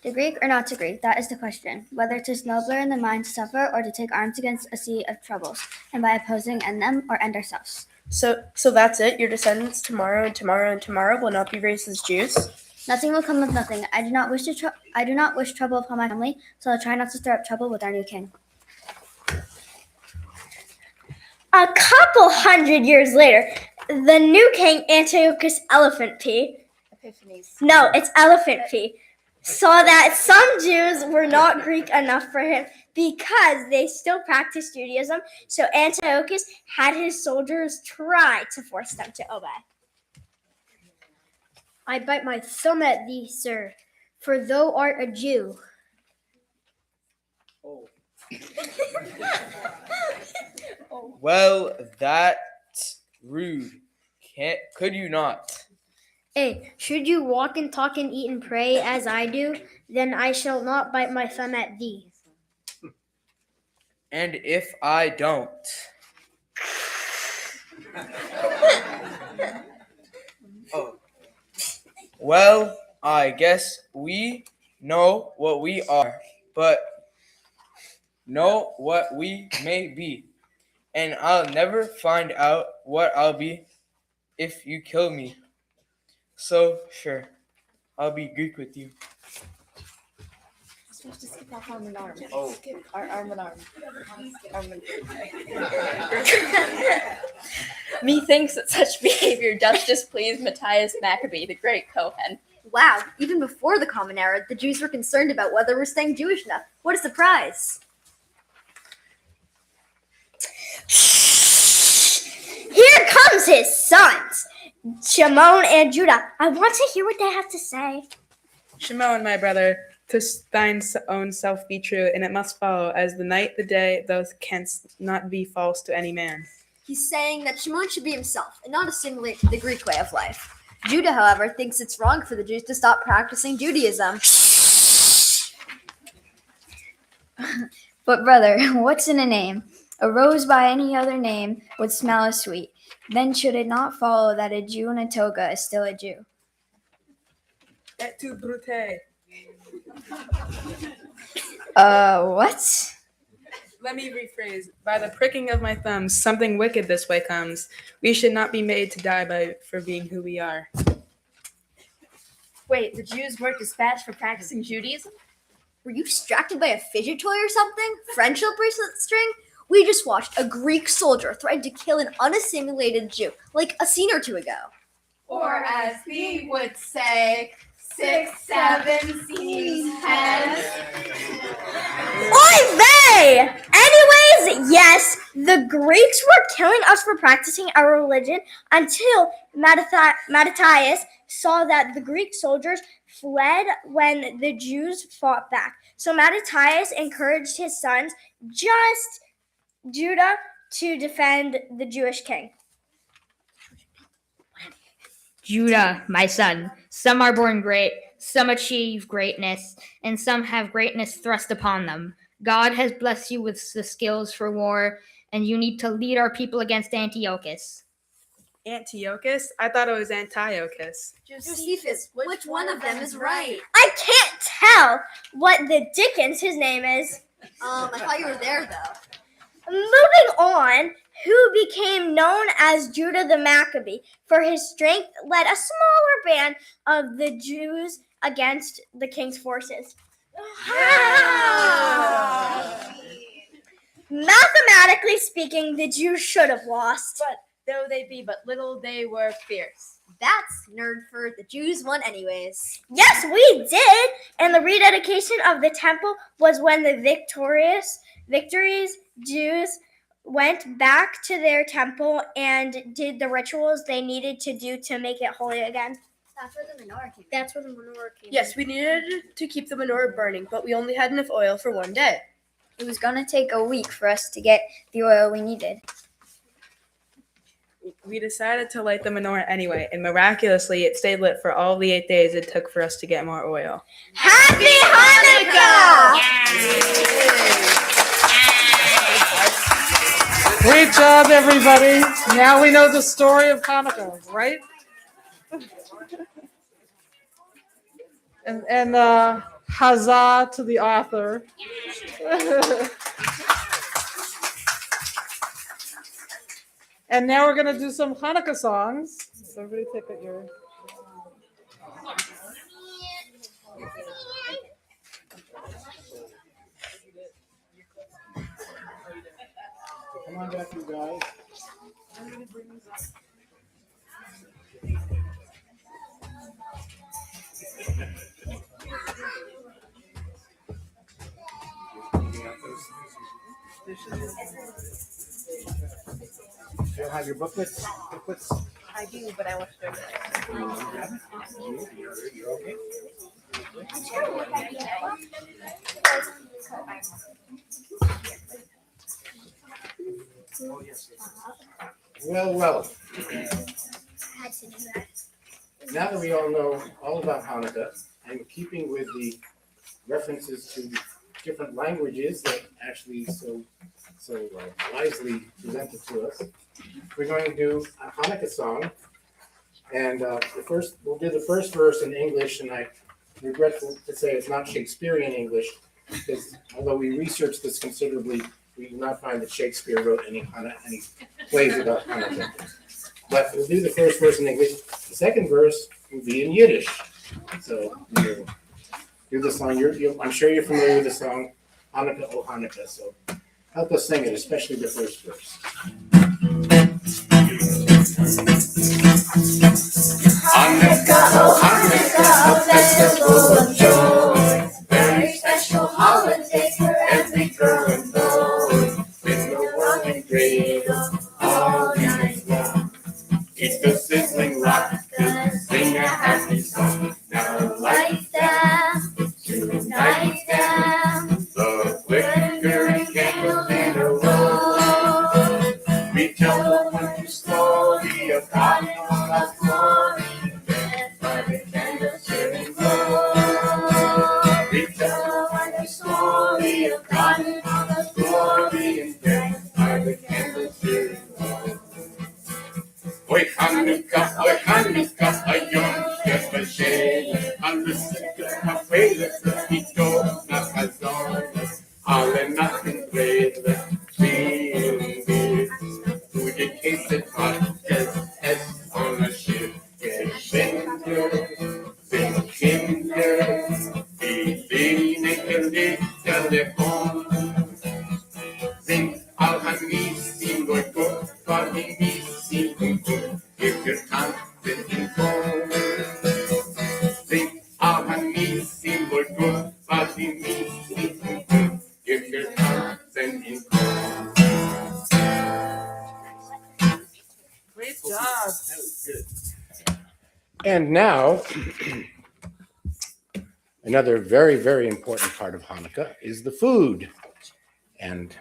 Speaker 5: To Greek or not to Greek, that is the question. Whether it is nobler in the mind to suffer or to take arms against a sea of troubles, and by opposing end them or end ourselves.
Speaker 11: So that's it? Your descendants tomorrow and tomorrow and tomorrow will not be raised as Jews?
Speaker 5: Nothing will come of nothing. I do not wish trouble upon my family, so I'll try not to stir up trouble with our new king.
Speaker 7: A couple hundred years later, the new king Antiochus Elephant P.
Speaker 14: Epiphanies.
Speaker 7: No, it's Elephant P. Saw that some Jews were not Greek enough for him because they still practiced Judaism, so Antiochus had his soldiers try to force them to obey.
Speaker 15: I bite my thumb at thee, sir, for thou art a Jew.
Speaker 8: Oh. Well, that's rude. Could you not?
Speaker 15: Hey, should you walk and talk and eat and pray as I do, then I shall not bite my thumb at thee.
Speaker 8: And if I don't? Oh. Well, I guess we know what we are, but know what we may be. And I'll never find out what I'll be if you kill me. So, sure, I'll be Greek with you.
Speaker 14: We're supposed to skip off arm and arm.
Speaker 8: Oh.
Speaker 14: Skip our arm and arm.
Speaker 6: Methinks that such behavior doth displease Matthias Maccabee, the great Kohen.
Speaker 9: Wow, even before the Common Era, the Jews were concerned about whether we're staying Jewish enough. What a surprise!
Speaker 7: Here comes his sons, Shimon and Judah. I want to hear what they have to say.
Speaker 10: Shimon, my brother, to thine own self be true, and it must follow, as the night, the day, thou canst not be false to any man.
Speaker 9: He's saying that Shimon should be himself and not assimilate to the Greek way of life. Judah, however, thinks it's wrong for the Jews to stop practicing Judaism.
Speaker 16: But brother, what's in a name? A rose by any other name would smell as sweet. Then should it not follow that a Jew in a toga is still a Jew?
Speaker 10: Et tu, Brute?
Speaker 16: What?
Speaker 10: Let me rephrase. By the pricking of my thumbs, something wicked this way comes. We should not be made to die for being who we are.
Speaker 6: Wait, the Jews weren't dispatched for practicing Judaism?
Speaker 9: Were you distracted by a fidget toy or something? Friendship bracelet string? We just watched a Greek soldier threaten to kill an unassimilated Jew like a scene or two ago.
Speaker 13: Or as we would say, 6, 7 scenes hence.
Speaker 7: Oy vey! Anyways, yes, the Greeks were killing us for practicing our religion until Mattathias saw that the Greek soldiers fled when the Jews fought back. So Mattathias encouraged his sons, just Judah, to defend the Jewish king.
Speaker 5: Judah, my son, some are born great, some achieve greatness, and some have greatness thrust upon them. God has blessed you with the skills for war, and you need to lead our people against Antiochus.
Speaker 10: Antiochus? I thought it was Antiochus.
Speaker 9: Josephus, which one of them is right?
Speaker 7: I can't tell what the dickens his name is.
Speaker 9: I thought you were there, though.
Speaker 7: Moving on, who became known as Judah the Maccabee for his strength, led a smaller band of the Jews against the king's forces. Mathematically speaking, the Jews should have lost.
Speaker 6: But though they be but little, they were fierce.
Speaker 9: That's nerd for the Jews won anyways.
Speaker 7: Yes, we did. And the rededication of the temple was when the victorious Jews went back to their temple and did the rituals they needed to do to make it holy again.
Speaker 9: That's where the menorah came.
Speaker 7: That's where the menorah came.
Speaker 11: Yes, we needed to keep the menorah burning, but we only had enough oil for one day.
Speaker 16: It was going to take a week for us to get the oil we needed.
Speaker 10: We decided to light the menorah anyway, and miraculously it stayed lit for all the 8 days it took for us to get more oil.
Speaker 7: Happy Hanukkah!
Speaker 3: Great job, everybody. Now we know the story of Hanukkah, right? And huzzah to the author. And now we're going to do some Hanukkah songs. So everybody take it your...
Speaker 1: Come on back, you guys. You have your booklets?
Speaker 6: I do, but I want to go
Speaker 1: You're okay? Well. Now that we all know all about Hanukkah, and keeping with the references to different languages that actually so wisely presented to us, we're going to do a Hanukkah song. And we'll do the first verse in English, and I regret to say it's not Shakespearean English, because although we researched this considerably, we did not find that Shakespeare wrote any plays about Hanukkah. But we'll do the first verse in English. The second verse will be in Yiddish. So we'll do the song. I'm sure you're familiar with the song Hanukkah, oh Hanukkah. So help us sing it, especially the first verse. cradle all night long. Eat the sizzling latkes, sing a happy song. Now light them, tonight them, the flickering candles in a row. We tell the wondrous story of God and all God's glory, lit by the candles turning glow. We tell the wondrous story of God and all God's glory, and lit by the candles turning glow. Oi Hanukkah, Yom Shevashem, Hanukkah, Hafeilach, Ito, Nachazon, alle Nachten Freilich, Frieden wird, du die Käse Gottes, es ohne Schiff, Geschenke, sind Kinder, die wenige Lichter der Kommen, sind Alhanissim, durch Gott, Vadinissim, und Gott, ihr tanzen in Chor. Sind Alhanissim, durch Gott, Vadinissim, und Gott, ihr tanzen in Chor.
Speaker 3: Great job.
Speaker 1: That was good. And now, another very, very important part of Hanukkah is the food. And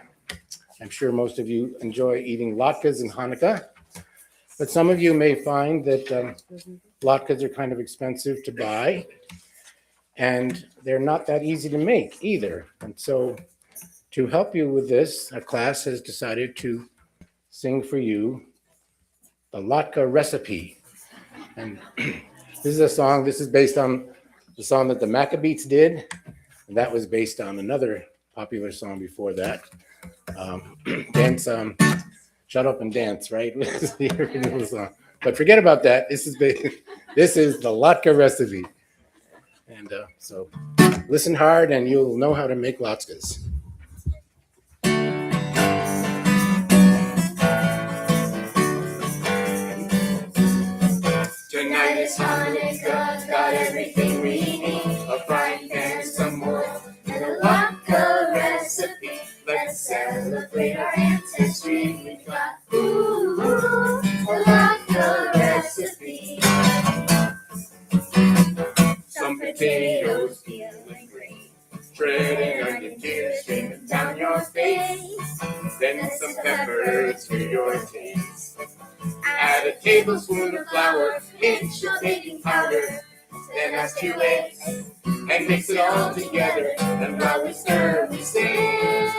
Speaker 1: I'm sure most of you enjoy eating latkes in Hanukkah, but some of you may find that latkes are kind of expensive to buy, and they're not that easy to make either. And so to help you with this, a class has decided to sing for you the latke recipe. And this is a song, this is based on the song that the Maccabees did, and that was based on another popular song before that. Dance, Shut Up and Dance, right? The original song. But forget about that. This is the latke recipe. And so listen hard and you'll know how to make latkes. Tonight is Hanukkah, got everything we need. A frying pan, some more, and a latke recipe. Let's celebrate our ancestry. We got a latke recipe. Some potatoes peeling green, shredding onion tears streaming down your face. Then some peppers for your taste. Add a tablespoon of flour, pinch of baking powder, then add 2 eggs and mix it all together. And while we stir, we sing.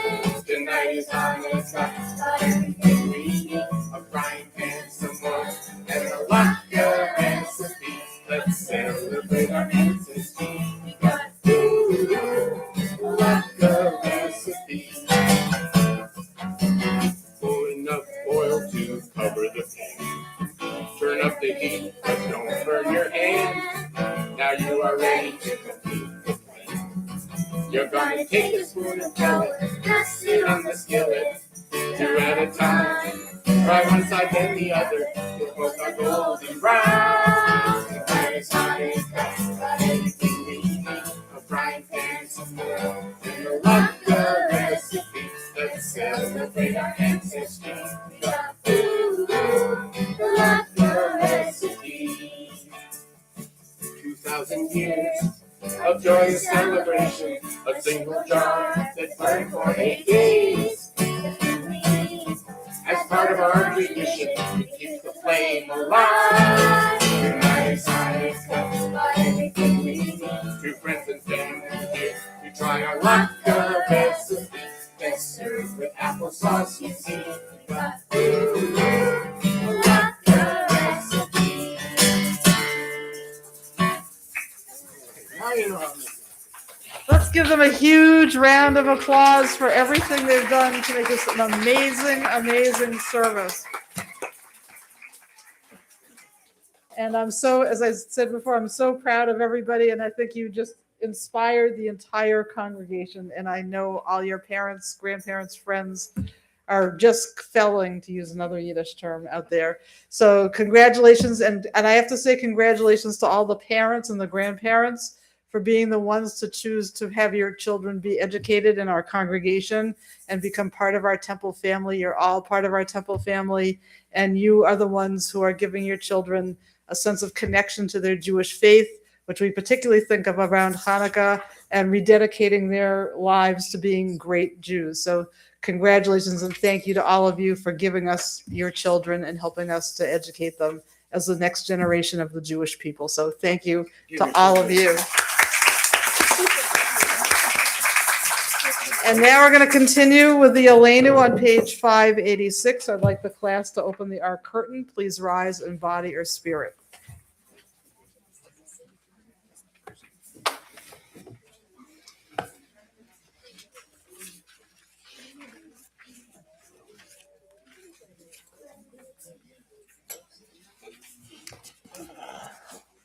Speaker 1: Tonight is Hanukkah, got everything we need. A frying pan, some more, and a latke recipe. Let's celebrate our ancestry. We got a latke recipe. Pour enough oil to cover the pan. Turn up the heat, but don't burn your hand. Now you are ready to complete the plan. You're gonna take a spoon of jello, press it on the skillet, 2 at a time. Fry one side then the other, till both are golden brown. Tonight is Hanukkah, got everything we need. A frying pan, some more, and a latke recipe. Let's celebrate our ancestry. We got the latke recipe. 2,000 years of joyous celebration, a single jar that burned for 8 days. As part of our tradition, we keep the flame alive. Tonight is Hanukkah, got everything we need. 2 friends and family here, we try our latke recipe. Best served with applesauce, you see. We got the latke recipe. Now you know how to make it.
Speaker 3: Let's give them a huge round of applause for everything they've done to make this an amazing, amazing service. And I'm so, as I said before, I'm so proud of everybody, and I think you just inspired the entire congregation. And I know all your parents, grandparents, friends are just felling, to use another Yiddish term, out there. So congratulations, and I have to say congratulations to all the parents and the grandparents for being the ones to choose to have your children be educated in our congregation and become part of our temple family. You're all part of our temple family, and you are the ones who are giving your children a sense of connection to their Jewish faith, which we particularly think of around Hanukkah, and rededicating their lives to being great Jews. So congratulations and thank you to all of you for giving us your children and helping us to educate them as the next generation of the Jewish people. So thank you to all of you. And now we're going to continue with the Aleinu on page 586. I'd like the class to open the Ark curtain. Please rise in body or spirit.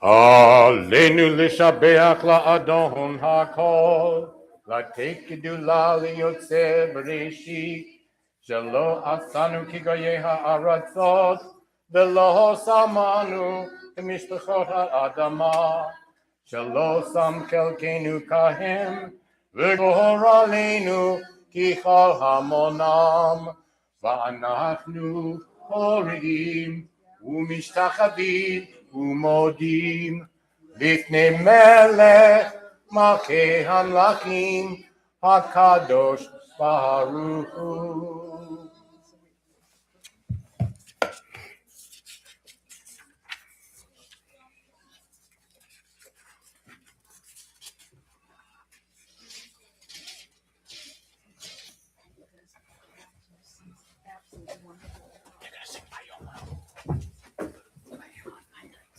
Speaker 1: Aleinu lishabeach la'adon hakol, la'tei kedula liyotze bereshit, shelo asanu kigoye ha'aratzot, velo samanu k'mishpachot ha'adama, shelo sam kelkenu kahem, v'gor aleinu kichal hamonam, va'anachnu horim u'mishtachavim ומודים לפני מלך מלכי המלכים הקדוש ברוך הוא.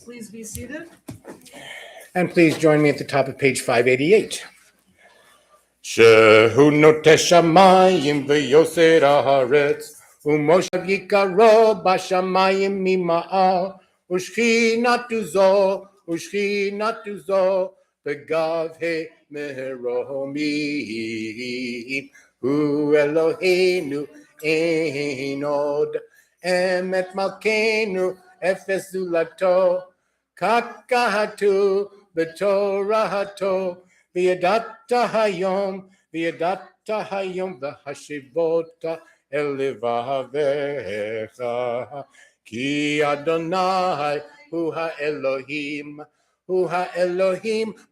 Speaker 3: Please be seated.
Speaker 1: And please join me at the top of page 588. Shehu noteh shamayim v'yoser haaretz u'moshav yikaro b'shamayim mima'al u'shchinatu zo b'gavhei meromim hu Eloheinu ein od Emeth malkeinu efes zulato kakahatu b'torahato v'yadata hayom v'hashivota elevavecha ki Adonai hu ha'Elohim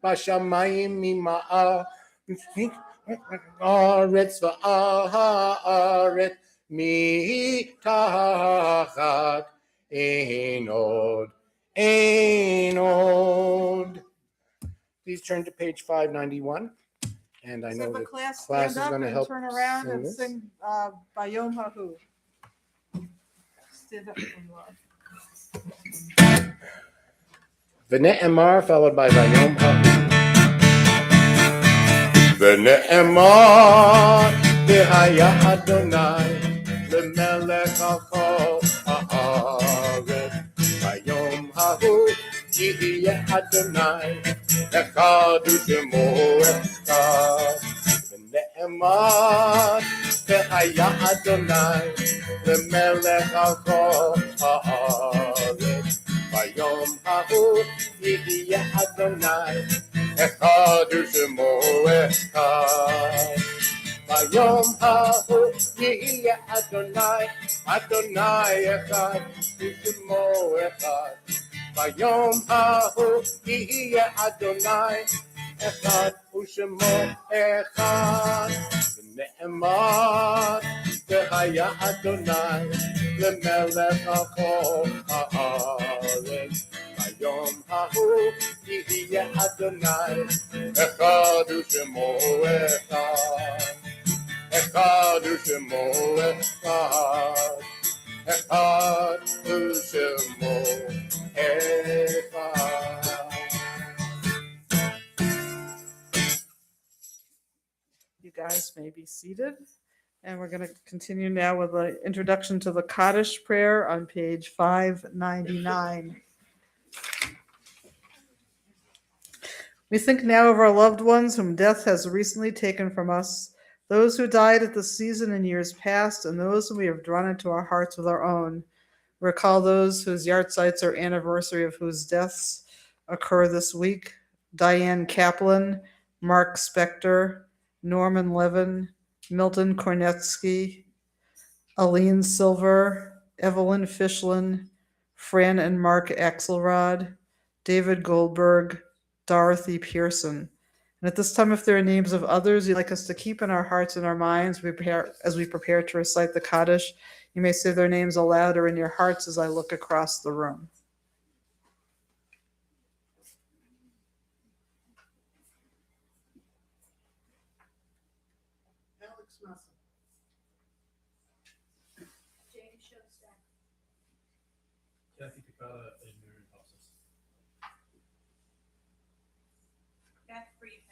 Speaker 1: b'shamayim mima'al haaretz v'haaretz mitachat ein od. Please turn to page 591. And I know the class is going to help
Speaker 3: turn around
Speaker 1: sing
Speaker 3: and
Speaker 1: this.
Speaker 3: sing Bayom Hahu. Stand up from
Speaker 1: V'ne'emar followed by Vayom Hahu. V'ne'emar v'haya Adonai l'melech al kol haaretz Vayom Hahu yihye Adonai echad u'shemo echad V'ne'emar v'haya Adonai l'melech al kol haaretz Vayom Hahu yihye Adonai echad u'shemo echad Vayom Hahu yihye Adonai echad u'shemo echad Vayom Hahu yihye Adonai echad u'shemo echad V'ne'emar v'haya Adonai l'melech al kol haaretz Vayom Hahu yihye Adonai echad u'shemo echad Echad u'shemo echad Echad u'shemo echad.
Speaker 3: You guys may be seated. And we're going to continue now with the introduction to the Kaddish prayer on page 599. We think now of our loved ones whom death has recently taken from us, those who died at the season in years past, and those whom we have drawn into our hearts with our own. Recall those whose yahrzeits or anniversary of whose deaths occur this week. Diane Kaplan, Mark Spector, Norman Levin, Milton Kornetsky, Aline Silver, Evelyn Fishlin, Fran and Mark Axelrod, David Goldberg, Dorothy Pearson. And at this time, if there are names of others you'd like us to keep in our hearts and our minds as we prepare to recite the Kaddish, you may say their names aloud or in your hearts as I look across the room.
Speaker 17: Kathy Picada and Mary Hobson.
Speaker 2: Beth Friedman.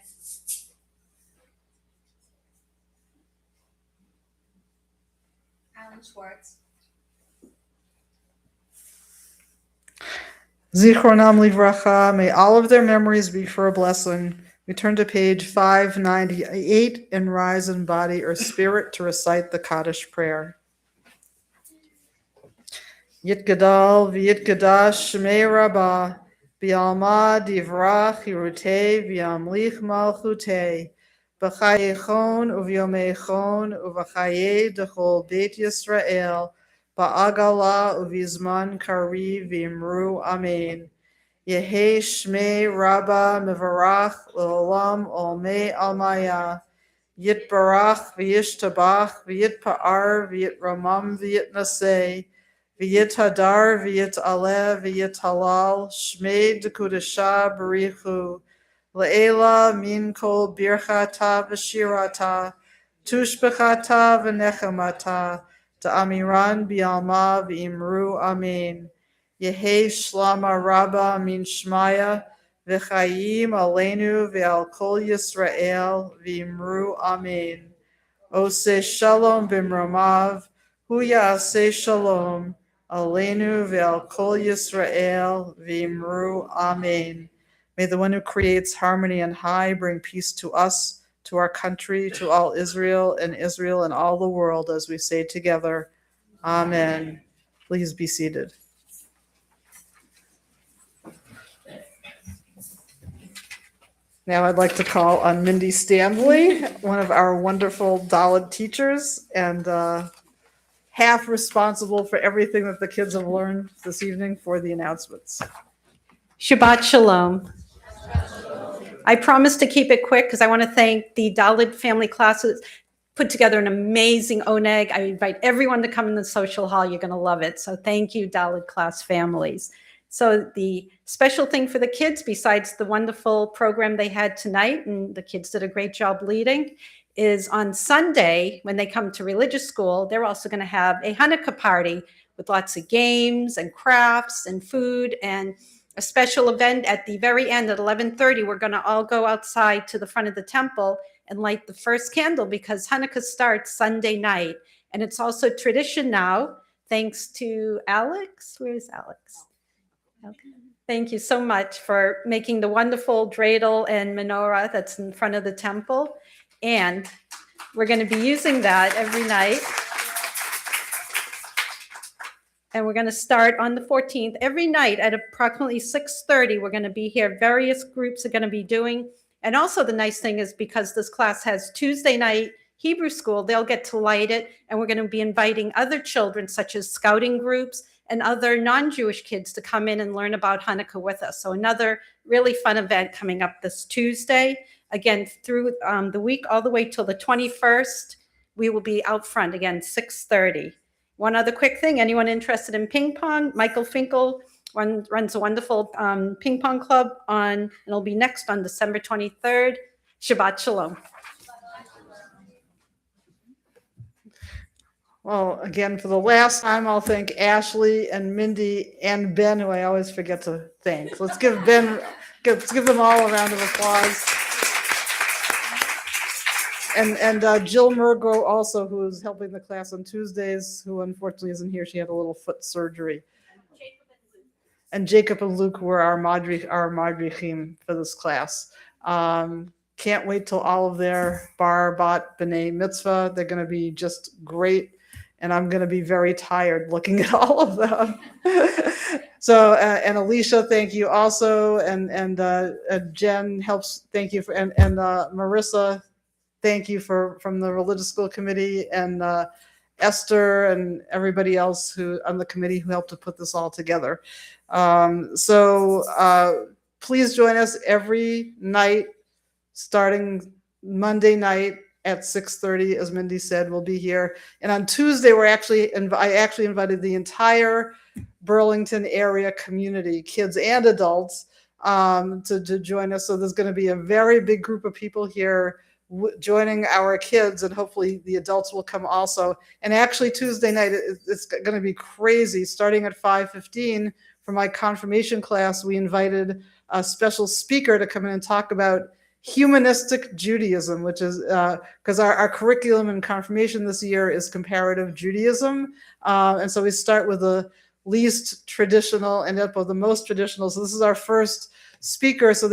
Speaker 13: Alan Schwartz.
Speaker 3: Zichronam livracha, may all of their memories be for a blessing. We turn to page 598 and rise in body or spirit to recite the Kaddish prayer. Yitgadal v'yitgadash shmei rabbah, b'alma divrach yirutei v'yamlich malchutei, b'chayechon uvyomechon uv'chaye dechol beit Yisrael, ba'agala uvizman kari v'imru amen. Yehi shmei rabbah mevarach l'olam olmei almaya, yitbarach v'yishtabach v'yitpa'ar v'yitramam v'yitnaseh, V'yit hadar, v'yit aleh, v'yit halal, shmei d'kudasha b'richu, le'ela min kol birchata v'shirata, tushbechata v'nechamata, ta'amiran bi'alma v'imru amen. Yehi shlama rabba min shmaya, v'chayim aleinu v'al kol Yisrael, v'imru amen. Ose shalom b'mromav, hu ya'aseh shalom, Aleinu ve'al kol Yisrael v'imru amen. May the one who creates harmony and high bring peace to us, to our country, to all Israel and all the world as we say together, amen. Please be seated. Now I'd like to call on Mindy Stanley, one of our wonderful Dalit teachers and half responsible for everything that the kids have learned this evening, for the announcements.
Speaker 2: Shabbat Shalom. I promise to keep it quick because I want to thank the Dalit family classes. Put together an amazing oneg. I invite everyone to come in the social hall. You're going to love it. So thank you, Dalit class families. So the special thing for the kids, besides the wonderful program they had tonight, and the kids did a great job leading, is on Sunday, when they come to religious school, they're also going to have a Hanukkah party with lots of games and crafts and food and a special event at the very end at 11:30. We're going to all go outside to the front of the temple and light the first candle because Hanukkah starts Sunday night. And it's also tradition now, thanks to Alex. Where's Alex? Okay. Thank you so much for making the wonderful dreidel and menorah that's in front of the temple. And we're going to be using that every night. And we're going to start on the 14th. Every night at approximately 6:30, we're going to be here. Various groups are going to be doing. And also the nice thing is because this class has Tuesday night Hebrew school, they'll get to light it. And we're going to be inviting other children, such as scouting groups and other non-Jewish kids, to come in and learn about Hanukkah with us. So another really fun event coming up this Tuesday. Again, through the week, all the way till the 21st, we will be out front, again, 6:30. One other quick thing, anyone interested in ping pong, Michael Finkel runs a wonderful ping pong club and it'll be next on December 23rd. Shabbat Shalom.
Speaker 3: Well, again, for the last time, I'll thank Ashley and Mindy and Ben, who I always forget to thank. Let's give them all a round of applause. And Jill Murgo also, who is helping the class on Tuesdays, who unfortunately isn't here. She had a little foot surgery. And Jacob and Luke were our madrichim for this class. Can't wait till all of their bar, bat, b'nai mitzvah. They're going to be just great. And I'm going to be very tired looking at all of them. So and Alicia, thank you also, and Jen helps. Thank you for and Marissa, thank you from the religious school committee, and Esther and everybody else who on the committee who helped to put this all together. Please join us every night starting Monday night at 6:30, as Mindy said. We'll be here, and on Tuesday I actually invited the entire Burlington area community, kids and adults, to join us. So there's going to be a very big group of people here joining our kids, and hopefully the adults will come also. And actually Tuesday night it's going to be crazy. Starting at 5:15 for my confirmation class, we invited a special speaker to come in and talk about humanistic Judaism, which is because our curriculum in confirmation this year is comparative Judaism, and so we start with the least traditional and end up with the most traditional. So this is our first speaker. So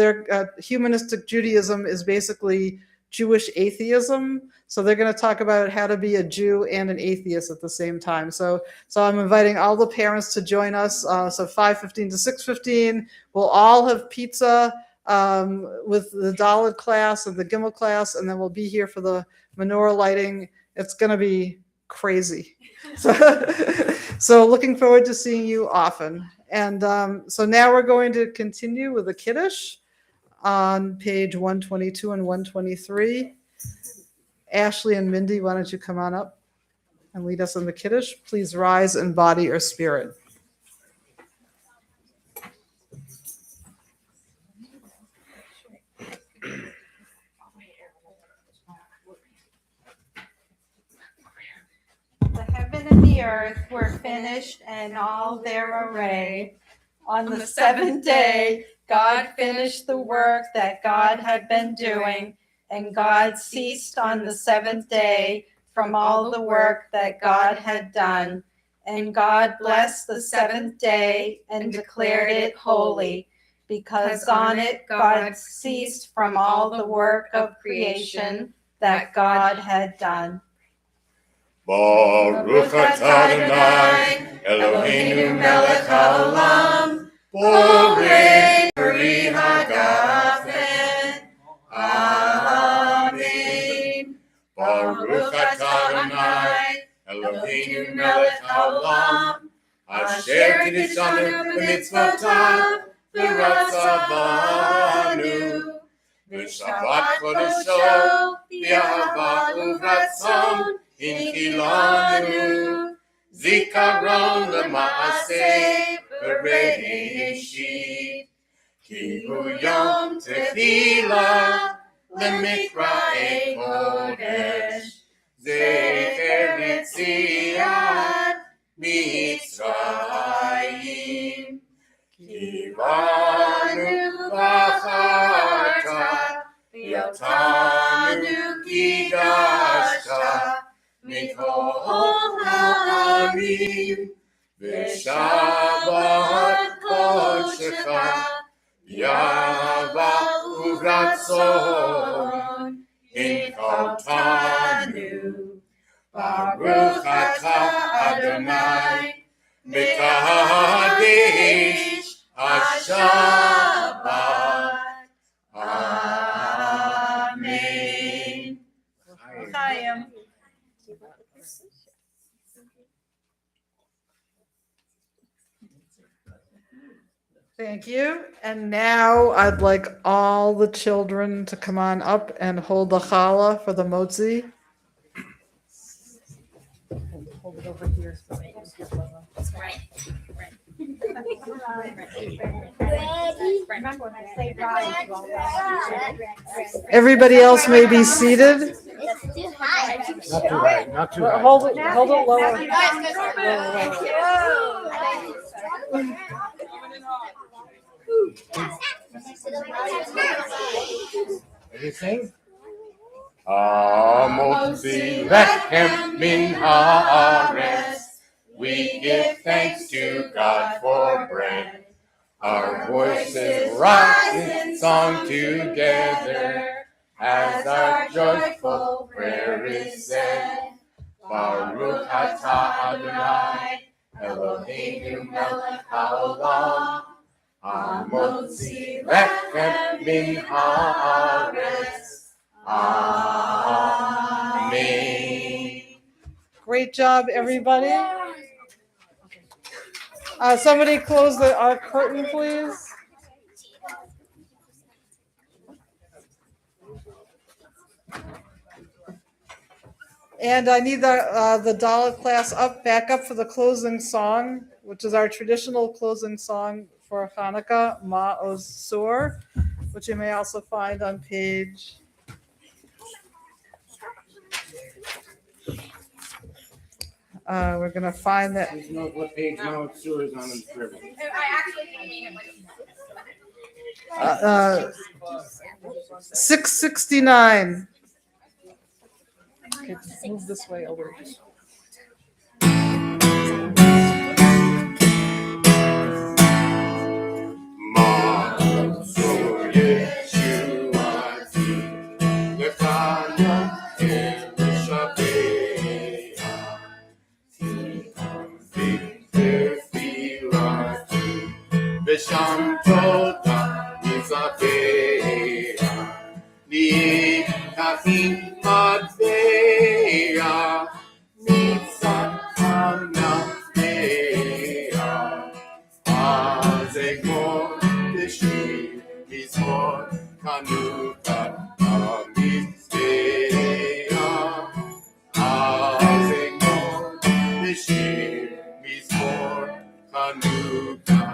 Speaker 3: humanistic Judaism is basically Jewish atheism. So they're going to talk about how to be a Jew and an atheist at the same time. So I'm inviting all the parents to join us. So 5:15 to 6:15, we'll all have pizza with the Dalet class and the Gimel class, and then we'll be here for the menorah lighting. It's going to be crazy. So looking forward to seeing you often. And so now we're going to continue with the Kiddush on page 122 and 123. Ashley and Mindy, why don't you come on up and lead us in the Kiddush? Please rise in body or spirit.
Speaker 2: The heaven and the earth were finished and all their array. On the seventh day, God finished the work that God had been doing, and God ceased on the seventh day from all the work that God had done. And God blessed the seventh day and declared it holy, because on it God ceased from all the work of creation that God had done.
Speaker 18: Baruch atah Adonai, Eloheinu melech haolam, borei peri hagafen. Amen. Baruch atah Adonai, Eloheinu melech haolam, asher kiddushanu b'mitzvotav, v'ratzavanu, v'shabbat kodesho, v'yahava uvratzon, Inkilanu, Zikaron Lema'aseh Bereshit, Ki hu Yom Tefillah Lemikra'e Kodesh, Zecher Yetziat Mitzrayim, Kivanu V'acharta, V'yotanu Kidashta, Mikol ha'amim, v'shabbat kodshecha, yava uvratzon, inchotanu. Baruch atah Adonai, mekadesh hashabbat. Amen.
Speaker 2: Chaim.
Speaker 3: Thank you. And now I'd like all the children to come on up and hold the challah for the motzi. Hold it over here. Everybody else may be seated.
Speaker 1: Not too high, not too high.
Speaker 3: Hold it lower.
Speaker 1: Everything?
Speaker 18: Amotzi lechem min haaretz. We give thanks to God for bread. Our voices rise in song together as our joyful prayer is said. Baruch atah Adonai, Eloheinu melech haolam, hamotzi lechem min haaretz. Amen.
Speaker 3: Great job, everybody. Somebody close our curtain, please. And I need the Dalit class back up for the closing song, which is our traditional closing song for Hanukkah, Ma'oz Sur, which you may also find on page. We're going to find that.
Speaker 1: Please note what page Ma'oz Sur is on in the script.
Speaker 13: I actually didn't mean it like
Speaker 3: 669. Okay, move this way a little.
Speaker 18: V'sham toda nizavea, ni'kachim matveya, nitzacham nafeya, azegmor b'shir mizmor Hanukkah ha'mitzveya, azegmor b'shir mizmor Hanukkah.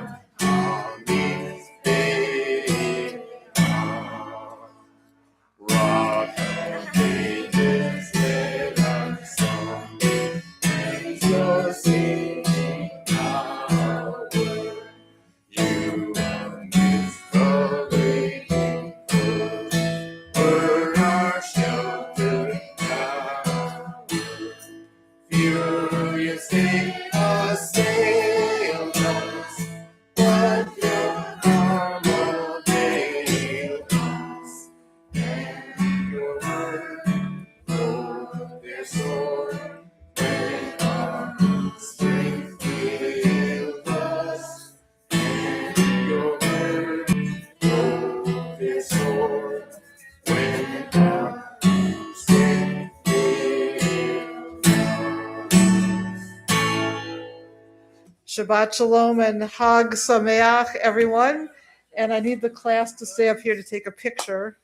Speaker 3: Shabbat Shalom and Hag Sameach, everyone. And I need the class to stay up here to take a picture.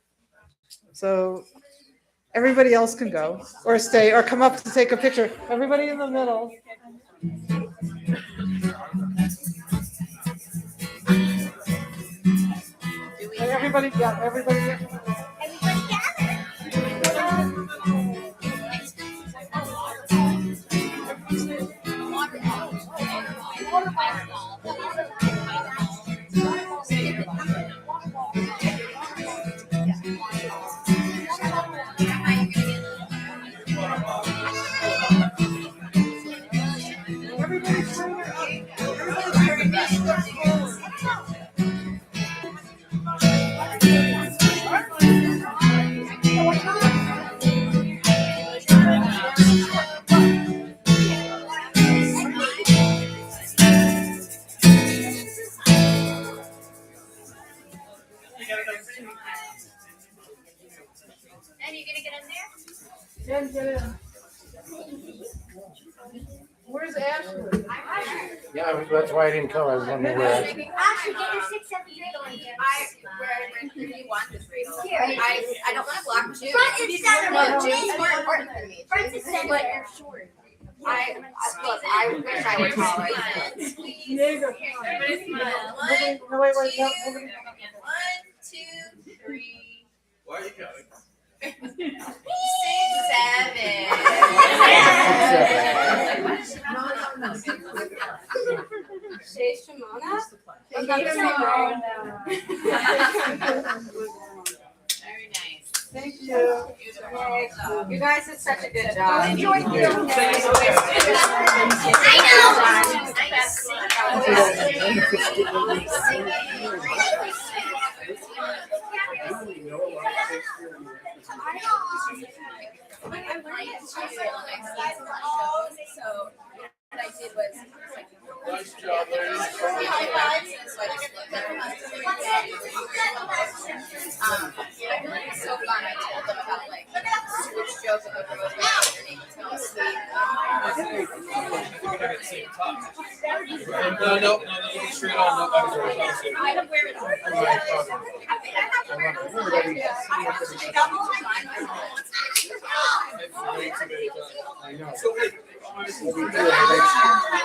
Speaker 3: So everybody else can go or stay or come up to take a picture. Everybody in the middle. Everybody.
Speaker 13: And you gonna get in there?
Speaker 3: Get in. Where's Ashley?
Speaker 1: Yeah, that's why I didn't come. I was wondering where.
Speaker 15: Ashley, get your 6th, 7th grade on here.
Speaker 13: Where do you want this read?
Speaker 15: Here.
Speaker 13: I don't want to block June.
Speaker 15: Front and center.
Speaker 13: No, June's more important for me.
Speaker 15: Front and center.
Speaker 13: But you're short. I wish I were taller.
Speaker 3: No, wait.
Speaker 13: 1, 2, 3.
Speaker 17: Why are you going?
Speaker 13: 6, 7. Shay Shimona? Very nice.
Speaker 3: Thank you.
Speaker 13: You guys did such a good job.
Speaker 15: Enjoy
Speaker 13: I So what I did was like
Speaker 17: Nice job, ladies.
Speaker 13: It's so fun. I told them about like switch joke with the rose
Speaker 17: I think we got the same top. No, straight on. No, that was right.
Speaker 13: I don't wear it on.
Speaker 1: I know.
Speaker 17: So, hey,
Speaker 1: We do it eventually.